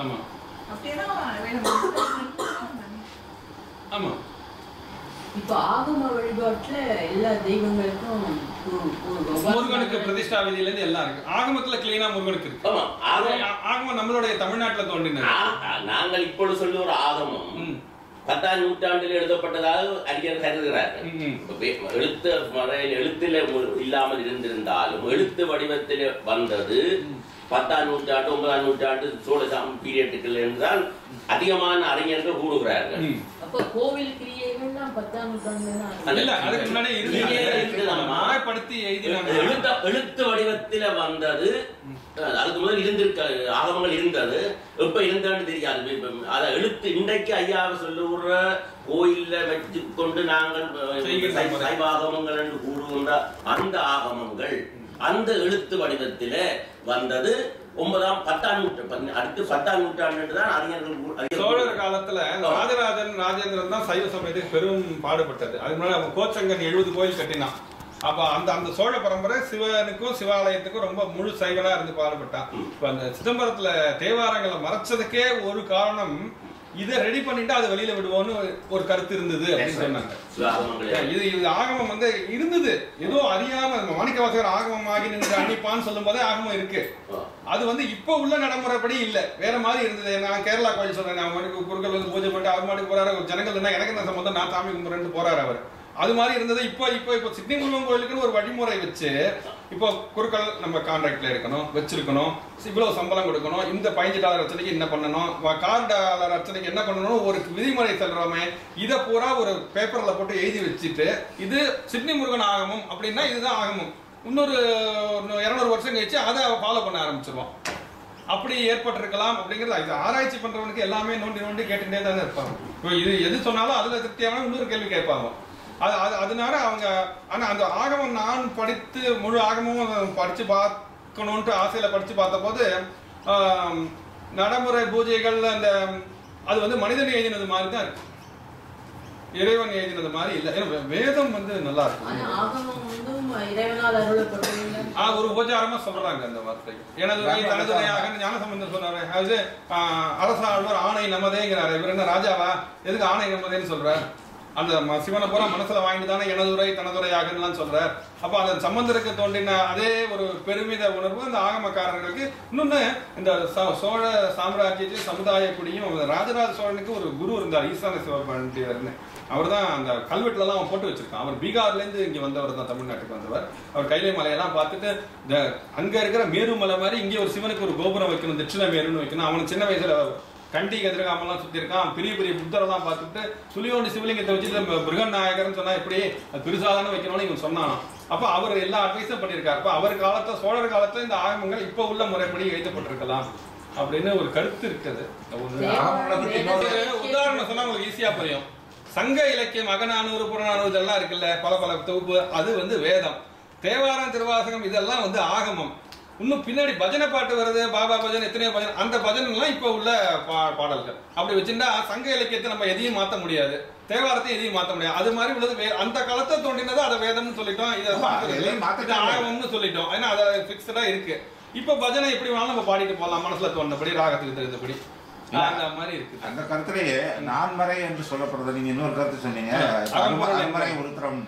ஆமா ஆமா. இப்போ ஆகம வழிபாட்டுல எல்லா தெய்வங்களுக்கும் முருகனுக்கு பிரதிஷ்டா விதியில இருந்து எல்லாம் இருக்கு. ஆகமத்துல கிளீனா முருகனுக்கு இருக்கு. ஆகமம் நம்மளுடைய தமிழ்நாட்டுல தோன்றினது. நாங்கள் இப்பொழுது சொல்லி ஒரு ஆகமம் 10ஆம் நூற்றாண்டில் எழுதப்பட்டதாக அறிஞர் கருதுகிறார்கள். எழுத்து முறையில் எழுத்துல இல்லாமல் இருந்திருந்தாலும் எழுத்து வடிவத்தில் வந்தது 10ஆம் நூற்றாண்டு 9ஆம் நூற்றாண்டு சோழசாமி பீரியட்டுகள் என்றால் அதிகமான அறிஞர்கள் கூடுகிறார்கள். கோவில் கிரியைகள்லாம் 10ஆம் நூற்றாண்டு எழுத்து வடிவத்தில் வந்தது. அதுக்கு முதல் இருந்திருக்க ஆகமங்கள் இருந்தது, எப்ப இருந்தான்னு தெரியாது. அத எழுத்து இன்றைக்கு ஐயாவை சொல்லுற கோயில்ல வச்சு கொண்டு நாங்கள் சைவாகமங்கள் என்று கூறுகின்ற அந்த ஆகமங்கள் அந்த எழுத்து வடிவத்தில வந்தது 9ஆம் 10ஆம் நூற்றாண்டு, அடுத்து 10ஆம் நூற்றாண்டு தான் அறிஞர்கள். சோழர் காலத்துல ராஜேந்திரன் தான் சைவ சமயத்துக்கு பெரும் பாடுபட்டது. அதுக்கு முன்னாடி அவன் கோச்சங்கன் 70 கோயில் கட்டினான். அப்ப அந்த சோழ பரம்பரை சிவனுக்கும் சிவாலயத்துக்கும் ரொம்ப முழு சைவனா இருந்து பாடுபட்டான். இப்ப அந்த சிதம்பரத்துல தேவாரங்களை மறைச்சதுக்கே ஒரு காரணம், இதை ரெடி பண்ணிட்டு அதை வெளியில விடுவோம்னு ஒரு கருத்து இருந்தது அப்படின்னு சொன்னாங்க. இது ஆகமம் இருந்தது, ஏதோ அறியாம மாணிக்கவாசகர் ஆகமம் ஆகி நின்று அன்னிப்பான்னு சொல்லும் போதே ஆகமம் இருக்கு. அது இப்ப உள்ள நடைமுறைப்படி இல்ல, வேற மாதிரி இருந்தது. நான் கேரளா கோயில் சொல்றேன், அவனுக்கு குறுக்கள் பூஜை பண்ணிட்டு அவர் மாட்டுக்கு போறாரு, ஜனங்கள் என்ன எனக்கு என்ன சம்பந்தம், நான் சாமி கும்பிடுறேன்னு போறாரு அவர். அது மாதிரி இருந்தது. இப்போ சிட்னி முருகன் கோயிலுக்குன்னு ஒரு வழிமுறை வச்சு, இப்போ குறுக்கள் நம்ம கான்ட்ராக்ட்ல இருக்கணும், வச்சிருக்கணும், இவ்வளவு சம்பளம் கொடுக்கணும், இந்த $15 அர்ச்சனைக்கு என்ன பண்ணணும், $1 அர்ச்சனைக்கு என்ன பண்ணணும், ஒரு விதிமுறை சொல்றோமே, இதை பூரா ஒரு பேப்பர்ல போட்டு எழுதி வச்சுட்டு இது சிட்னி முருகன் ஆகமம் அப்படின்னா இதுதான் ஆகமம். இன்னொரு 200 வருஷம் கழிச்சு அதை ஃபாலோ பண்ண ஆரம்பிச்சிருவோம். அப்படி ஏற்பட்டிருக்கலாம் அப்படிங்கிறது ஆராய்ச்சி பண்றவனுக்கு எல்லாமே நோண்டி கேட்டுட்டே தானே இருப்பாங்க. இப்போ இது எது சொன்னாலும் அதுல திருப்தியான இன்னொரு கேள்வி கேட்பாங்க. அதனால அவங்க ஆனா அந்த ஆகமம் நான் படித்து முழு ஆகமும் படிச்சு பார்க்கணும்ட்டு ஆசையில படிச்சு பார்த்த போது நடைமுறை பூஜைகள் அந்த அது மனிதன் எழுதினது மாதிரி தான் இருக்கு. இறைவன் எழுதினது மாதிரி இல்லை. ஏன்னா வேதம் வந்து நல்லா இருக்கும். ஒரு உபச்சாரமா சொல்றாங்க அந்த வார்த்தை. எனது தனதுரையாக ஞானசம்பந்தர் சொன்னாரு. அது அரசாழ்வார் ஆணை நமதேங்கிறாரு. இவர் என்ன ராஜாவா? எதுக்கு ஆணை நமதேன்னு சொல்றார்? அந்த சிவனை பூரா மனசுல வாங்கிட்டு தானே எனதுரை தனதுரையாகலாம் சொல்றார். அப்ப அந்த சம்பந்தருக்கு தோன்றின அதே ஒரு பெருமித உணர்வு அந்த ஆகமக்காரர்களுக்கு. இன்னொன்னு, இந்த சோழ சாம்ராஜ்யத்தில் சமுதாய குடியும் ராஜராஜ சோழனுக்கு ஒரு குரு இருந்தார், ஈசான சிவபாண்டியர்னு. அவர் தான் அந்த கல்வெட்டுலாம் அவன் போட்டு வச்சிருக்கான். அவர் பீகார்லேருந்து இங்கே வந்தவர் தான், தமிழ்நாட்டுக்கு வந்தவர். அவர் கைலை மலையெல்லாம் பார்த்துட்டு இந்த அங்கே இருக்கிற மேருமலை மாதிரி இங்கே ஒரு சிவனுக்கு ஒரு கோபுரம் வைக்கணும், தட்சிண மேருன்னு வைக்கணும். அவன் சின்ன வயசுல கண்டி கதிரகாமெல்லாம் சுற்றிருக்கான். பெரிய பெரிய புத்தரெல்லாம் பார்த்துட்டு சுழியோண்டி சிவலிங்கத்தை வச்சுட்டு பிருகன் நாயகர்னு சொன்னா இப்படி பெருசாதான வைக்கணும்னு இவன் சொன்னான். அப்போ அவர் எல்லா அட்வைஸும் பண்ணியிருக்காரு. அப்போ அவர் காலத்துல, சோழர் காலத்துல இந்த ஆகமங்கள் இப்போ உள்ள முறைப்படி எழுதப்பட்டிருக்கலாம் அப்படின்னு ஒரு கருத்து இருக்குது. உதாரணம் சொன்னா உங்களுக்கு ஈஸியா புரியும். சங்க இலக்கியம் அகநானூறு புறநானூறு இதெல்லாம் இருக்குல்ல, பல பல தொகுப்பு, அது வந்து வேதம். தேவாரம் திருவாசகம் இதெல்லாம் வந்து ஆகமம். இன்னும் பின்னாடி பஜனை பாட்டு வருது, பாபா பஜன், எத்தனையோ பஜன், அந்த பஜனைலாம் இப்போ உள்ள பாடல்கள். அப்படி வச்சுட்டா சங்க இலக்கியத்தை நம்ம எதையும் மாற்ற முடியாது, தேவாரத்தை எதையும் மாற்ற முடியாது. அது மாதிரி உள்ளது அந்த காலத்தை தோன்றினது அதை வேதம்னு சொல்லிட்டோம், இதை ஆகமம்னு சொல்லிட்டோம். ஏன்னா அதை பிக்சடா இருக்கு. இப்போ பஜனை எப்படி வேணாலும் நம்ம பாடிட்டு போகலாம், மனசுல தோணுபடி, ராகத்துக்கு தெரிந்தபடி. அந்த மாதிரி இருக்கு. அந்த கருத்துலயே நான்மறை என்று சொல்லப்படுறது. நீங்க இன்னொரு கருத்து சொன்னீங்க, அறமறை உருத்திரம்.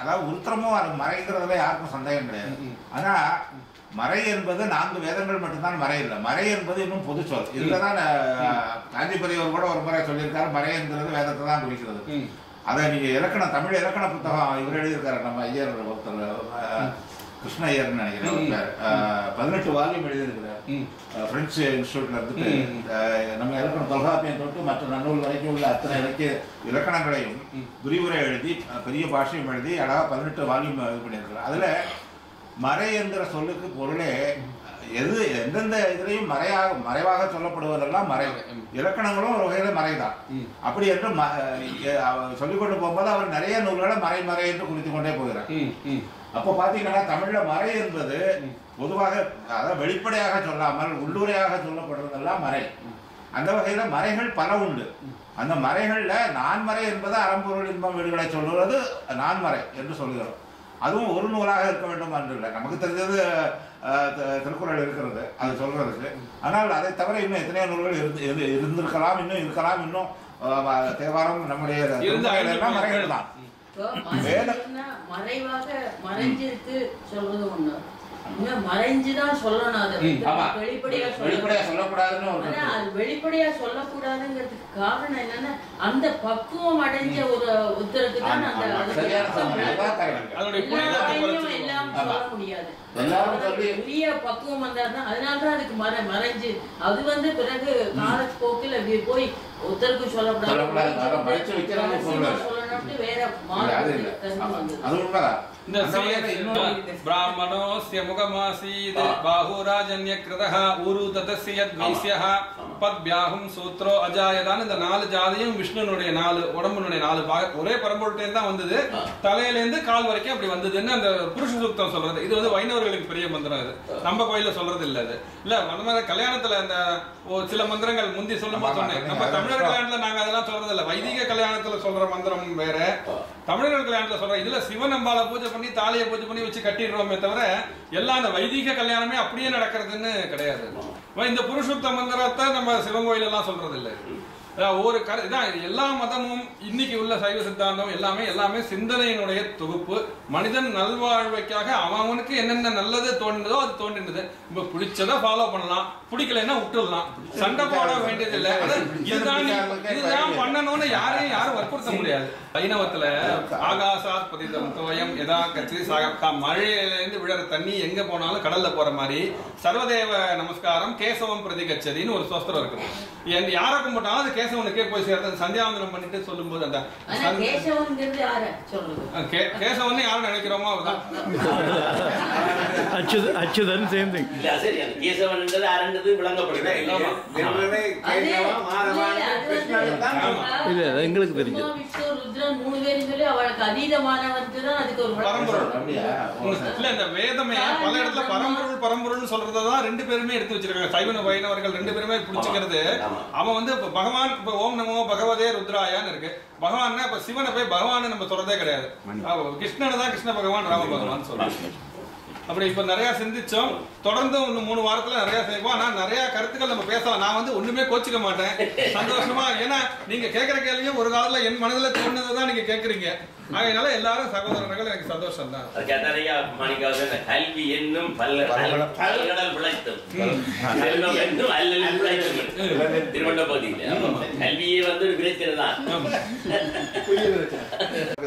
அதாவது உருத்திரமும் அது மறைங்கிறதுல யாருக்கும் சந்தேகம் கிடையாது. ஆனா மறை என்பது 4 வேதங்கள் மட்டும்தான் மறை இல்லை. மறை என்பது இன்னும் பொது சொல். இதுலதான் காஞ்சிபுரியவர் கூட ஒரு முறை சொல்லியிருக்காரு, மறை என்கிறது வேதத்தை தான் குறிக்கிறது. அதை நீங்க இலக்கணம், தமிழ் இலக்கண புத்தகம் இவர் எழுதியிருக்காரு, நம்ம ஐயர் ஒருத்தர், கிருஷ்ண ஐயர்னு நினைக்கிறேன், 18 வால்யூம் எழுதியிருக்கிறார். பிரெஞ்சு இன்ஸ்டியூட்ல இருந்துட்டு நம்ம இலக்கணம் தொல்காப்பியம் தொட்டு மற்ற நன்னூல் வரைக்கும் உள்ள அத்தனை இலக்கணங்களையும் விரிவுரை எழுதி பெரிய பாஷையும் எழுதி அழகா 18 வால்யூம் இது பண்ணியிருக்கிறார். அதுல மறை என்கிற சொல்லுக்கு பொருளே எது எந்தெந்த இதுலையும் மறைவாக சொல்லப்படுவதெல்லாம் மறை. இலக்கணங்களும் ஒரு வகையில மறைதான். அப்படி என்று சொல்லிக்கொண்டு போகும்போது அவர் நிறைய நூல்களை மறை மறை என்று குறித்து கொண்டே போகிறார். அப்போ பாத்தீங்கன்னா தமிழ்ல மறை என்பது பொதுவாக, அதாவது வெளிப்படையாக சொல்லாமல் உள்ளுரையாக சொல்லப்படுறதெல்லாம் மறை. அந்த வகையில மறைகள் பல உண்டு. அந்த மறைகள்ல நான்மறை என்பது அறம்பொருள் இன்பம் வீடுகளை சொல்லுவது நான்மறை என்று சொல்லுகிறோம். அதுவும் ஒரு நூலாக இருக்க வேண்டும் என்று இல்லை. நமக்கு தெரிஞ்சது திருக்குறள் இருக்கிறது, அது சொல்றதுக்கு. ஆனால் அதை தவிர இன்னும் எத்தனையோ நூல்கள் இருந்திருக்கலாம், இன்னும் இருக்கலாம். இன்னும் தேவாரம் நம்முடைய எல்லாம் மறைகள் தான். மறைவாக மறைஞ்சிருக்கு சொல்றது ஒண்ணு, மறைஞ்சுதான் சொல்லணும். வெளிப்படையா சொல்லக்கூடாதுன்னு, வெளிப்படையா சொல்லக்கூடாதுங்கிறதுக்கு காரணம் என்னன்னா அந்த பக்குவம் அடைஞ்ச ஒரு உத்தரவுக்கு தான் எல்லாம் சொல்ல முடியாது. பெரிய பக்குவம் வந்தாதான், அதனாலதான் அதுக்கு மறைஞ்சு அது வந்து பிறகு காலப்போக்கில் அப்படி போய் உத்தரவுக்கு சொல்லக்கூடாது சொல்லணும்னு வேற மாறு. ब्राह्मणोस्य मुखमासीत् बाहुराजन्यकृतः ऊरु ततस्य यद्वैस्यः பத்பியாகும் சூத்ரோ அஜாயதான். இந்த 4 ஜாதியும் விஷ்ணுனுடைய 4 உடம்புனுடைய 4 பாகம் ஒரே பரம்பொருட்டே தான் வந்தது. தலையிலேருந்து கால் வரைக்கும் அப்படி வந்ததுன்னு அந்த புருஷ சூக்தம் சொல்றது. இது வந்து வைணவர்களுக்கு பெரிய மந்திரம். இது நம்ம கோயில சொல்றது இல்ல. அது இல்ல அந்த மாதிரி கல்யாணத்துல அந்த சில மந்திரங்கள் முந்தி சொல்லும் போது சொன்னேன். நம்ம தமிழர் கல்யாணத்துல நாங்க அதெல்லாம் சொல்றது இல்ல. வைதிக கல்யாணத்துல சொல்ற மந்திரம் வேற, தமிழர்கள் கல்யாணத்துல சொல்ற இதுல சிவன் அம்பால பூஜை பண்ணி தாலியை பூஜை பண்ணி வச்சு கட்டிடுறோமே தவிர எல்லாம் அந்த வைதிக கல்யாணமே அப்படியே நடக்கிறதுன்னு கிடையாது. இந்த புருஷோத்த மந்திரத்தை நம்ம சிவன் கோயில் எல்லாம் சொல்றது இல்லை. ஒரு இதான் எல்லா மதமும் இன்னைக்கு உள்ள சைவ சித்தாந்தம் எல்லாமே சிந்தனையினுடைய தொகுப்பு. மனிதன் நல்வாழ்வைக்காக அவனுக்கு என்னென்ன நல்லது தோன்றினதோ அது தோன்றினது. இப்ப பிடிச்சதை ஃபாலோ பண்ணலாம், பிடிக்கலைன்னா விட்டுடலாம், சண்டை போட வேண்டியது இல்லை. இதுதான் பண்ணணும்னு யாரும் வற்புறுத்த முடியாது. வைணவத்துல ஆகாசாத் பதிதம் தோயம் எதா கட்சி மழையிலேருந்து விழற தண்ணி எங்க போனாலும் கடல்ல போற மாதிரி சர்வதேவ நமஸ்காரம் கேசவம் பிரதி கச்சதின்னு ஒரு சோஸ்திரம் இருக்குது. யாரை கும்பிட்டாலும் அது கேசவனுக்கே போய் சேர்ந்து சந்தியாவந்தனம் பண்ணிட்டு சொல்லும் போது அந்த கேசவன் யாரும் நினைக்கிறோமோ அதுதான் அச்சுதன் சேம் திங். கேசவன்ன்றது அரண்டது விளங்கப்படுது. இல்ல எங்களுக்கு தெரியும். தான் 3 பேரும் சொல்லி அவளுக்கு அதீதமானவன் தான் அதுக்கு ஒரு பரம்பொருள். அப்படியா? இல்ல இந்த வேதமே பல இடத்துல பரம்பொருள் சொல்றதான் 2 பேருமே எடுத்து வச்சிருக்காங்க. சைவன வைணவர்கள் 2 பேருமே பிடிச்சிக்கிறது. அவன் வந்து இப்ப பகவான் இப்ப ஓம் நமோ பகவதே ருத்ராயான்னு இருக்கு. பகவான்னா இப்ப சிவனை போய் பகவான் நம்ம சொல்றதே கிடையாது. கிருஷ்ணனை தான் கிருஷ்ண பகவான் ராம பகவான் சொல்றாங்க. அப்படி இப்ப நிறைய சிந்திச்சோம். தொடர்ந்து 3 வாரத்துல நிறைய செய்வோம். ஆனா நிறைய கருத்துக்கள் நம்ம பேசலாம். நான் வந்து ஒண்ணுமே கோச்சிக்க மாட்டேன், சந்தோஷமா. ஏன்னா நீங்க கேட்கிற கேள்வியும் ஒரு காலத்துல என் மனதுல தோணுதான் நீங்க கேட்கறீங்க. அதனால எல்லாரும் சகோதரர்கள், எனக்கு சந்தோஷம் தான். கல்வி என்னும் பல்கடல் விளைத்தும் செல்வம் என்னும் அல்லல் விளைத்தும் திருவண்ண பகுதியில் கல்வியே வந்து விளைத்திருந்தான்.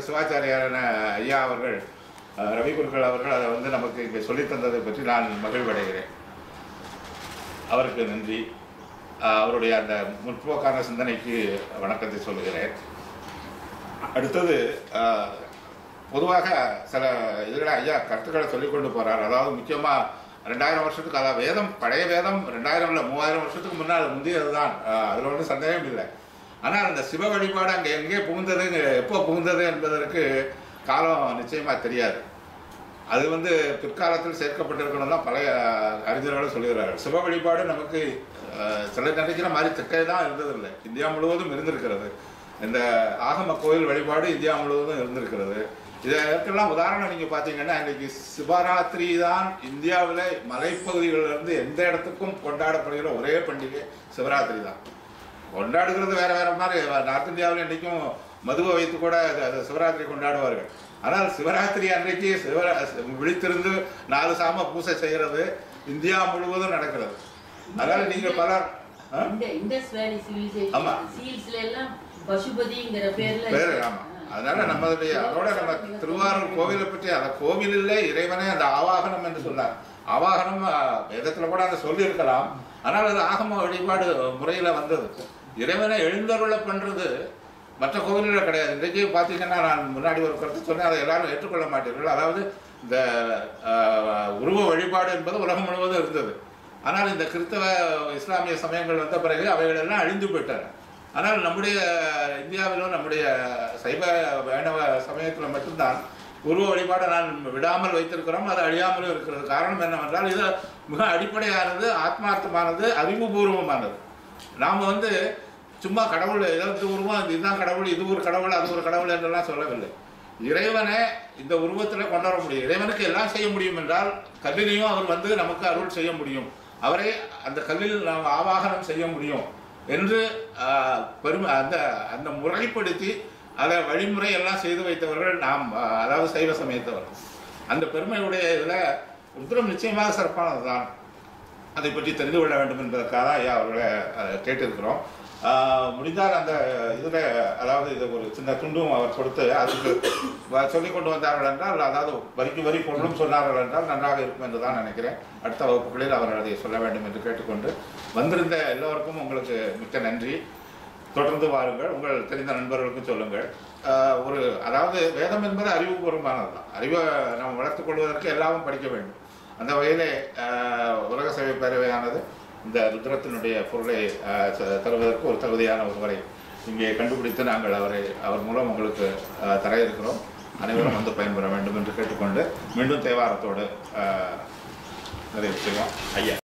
சிவாச்சாரியான ஐயா அவர்கள், ரவி குருக்கள் அவர்கள் அதை வந்து நமக்கு இங்கே சொல்லித் தந்ததை பற்றி நான் மகிழ்வடைகிறேன். அவருக்கு நன்றி. அவருடைய அந்த முற்போக்கான சிந்தனைக்கு வணக்கத்தை சொல்கிறேன். அடுத்தது பொதுவாக சில இதுகளை ஐயா கருத்துக்களை சொல்லிக்கொண்டு போகிறார். அதாவது முக்கியமாக 2000 வருஷத்துக்கு, அதாவது வேதம் பழைய வேதம் 2000 இல்லை 3000 வருஷத்துக்கு முன்னால் முந்தியது தான், அதில் ஒன்றும் சந்தேகம் இல்லை. ஆனால் அந்த சிவ வழிபாடு அங்கே எங்கே புகுந்தது, எப்போ புகுந்தது என்பதற்கு காலம் நிச்சயமாக தெரியாது. அது வந்து பிற்காலத்தில் சேர்க்கப்பட்டிருக்கணும் தான் பழைய அறிஞர்களும் சொல்லுகிறார்கள். சிவ வழிபாடு நமக்கு சில நினைக்கிற மாதிரி திட்டே தான் இருந்ததில்லை, இந்தியா முழுவதும் இருந்திருக்கிறது. இந்த ஆகம கோயில் வழிபாடு இந்தியா முழுவதும் இருந்திருக்கிறது. இதற்கெல்லாம் உதாரணம் நீங்கள் பார்த்தீங்கன்னா, இன்றைக்கி சிவராத்திரி தான் இந்தியாவில் மலைப்பகுதிகளிலிருந்து எந்த இடத்துக்கும் கொண்டாடப்படுகிற ஒரே பண்டிகை சிவராத்திரி தான். கொண்டாடுகிறது வேறு வேறு மாதிரி. நார்த் இந்தியாவில் இன்றைக்கும் மதுவை வைத்து கூட சிவராத்திரி கொண்டாடுவார்கள். ஆனால் சிவராத்திரி அன்றைக்கு விழித்திருந்து 4 சாம பூசை செய்கிறது இந்தியா முழுவதும் நடக்கிறது. அதனால நீங்கள் பலர் பேர் ஆமாம். அதனால நம்மளுடைய அதோட நம்ம திருவாரூர் கோவிலை பற்றி, அந்த கோவிலில் இறைவனே அந்த ஆவாகனம் என்று சொன்னார். ஆவாகனம் வேதத்தில் கூட அதை சொல்லியிருக்கலாம். ஆனால் அது ஆகம வழிபாடு முறையில் வந்தது. இறைவனை எழுந்தருளை பண்ணுறது மற்ற கோவில்களில் கிடையாது. இன்றைக்கு பார்த்தீங்கன்னா, நான் முன்னாடி ஒரு கருத்து சொன்னேன், அதை எல்லாரும் ஏற்றுக்கொள்ள மாட்டீர்கள். அதாவது இந்த உருவ வழிபாடு என்பது உலகம் முழுவதும் இருந்தது. ஆனால் இந்த கிறிஸ்தவ இஸ்லாமிய சமயங்கள் வந்த பிறகு அவைகளெல்லாம் அழிந்து போயிட்டன. ஆனால் நம்முடைய இந்தியாவிலும் நம்முடைய சைவ வைணவ சமயத்தில் மட்டும்தான் உருவ வழிபாடை நான் விடாமல் வைத்திருக்கிறோம். அது அழியாமலும் இருக்கிறது. காரணம் என்னவென்றால், இது மிக அடிப்படையானது, ஆத்மார்த்தமானது, அறிவுபூர்வமானது. நாம் வந்து சும்மா கடவுள் ஏதாவது உருவம், இதுதான் கடவுள், இது ஒரு கடவுள், அது ஒரு கடவுள் என்றெல்லாம் சொல்லவில்லை. இறைவனை இந்த உருவத்தில் கொண்டு வர முடியும். இறைவனுக்கு எல்லாம் செய்ய முடியும் என்றால் கல்லிலையும் அவர் வந்து நமக்கு அருள் செய்ய முடியும். அவரை அந்த கல்லில் நாம் ஆவாகனம் செய்ய முடியும் என்று அந்த முறைப்படுத்தி அதை வழிமுறை எல்லாம் செய்து வைத்தவர்கள் நாம், அதாவது சைவ சமயத்தவர்கள். அந்த பெருமையுடைய இதில் ருத்ரம் நிச்சயமாக சிறப்பானது தான். அதை பற்றி தெரிந்து கொள்ள வேண்டும் என்பதற்காக ஐயா அவர்களை கேட்டிருக்கிறோம். முடிந்தால் அந்த இதில், அதாவது இது ஒரு சின்ன துண்டும் அவர் கொடுத்து அதுக்கு சொல்லிக் கொண்டு வந்தார்கள் என்றால், அதாவது வரிக்கு வரி பொருளும் சொன்னார்கள் என்றால் நன்றாக இருக்கும் என்று தான் நினைக்கிறேன். அடுத்த வகுப்புகளில் அவர்கள் அதை சொல்ல வேண்டும் என்று கேட்டுக்கொண்டு, வந்திருந்த எல்லோருக்கும் உங்களுக்கு மிக்க நன்றி. தொடர்ந்து வாருங்கள், உங்கள் தெரிந்த நண்பர்களுக்கும் சொல்லுங்கள். அதாவது வேதம் என்பது அறிவுபூர்வமானது தான். அறிவை நாம் வளர்த்துக் கொள்வதற்கு எல்லாமும் படிக்க வேண்டும். அந்த வகையிலே உலக சேவை பேரவையானது இந்த ருத்ரத்தினுடைய பொருளை தருவதற்கு ஒரு தகுதியான ஒருவரை இங்கே கண்டுபிடித்து நாங்கள் அவர் மூலம் உங்களுக்கு தர இருக்கிறோம். அனைவரும் வந்து பயன்பெற வேண்டும் என்று கேட்டுக்கொண்டு மீண்டும் தேவாரத்தோடு நிறைவு செய்வோம். ஐயா.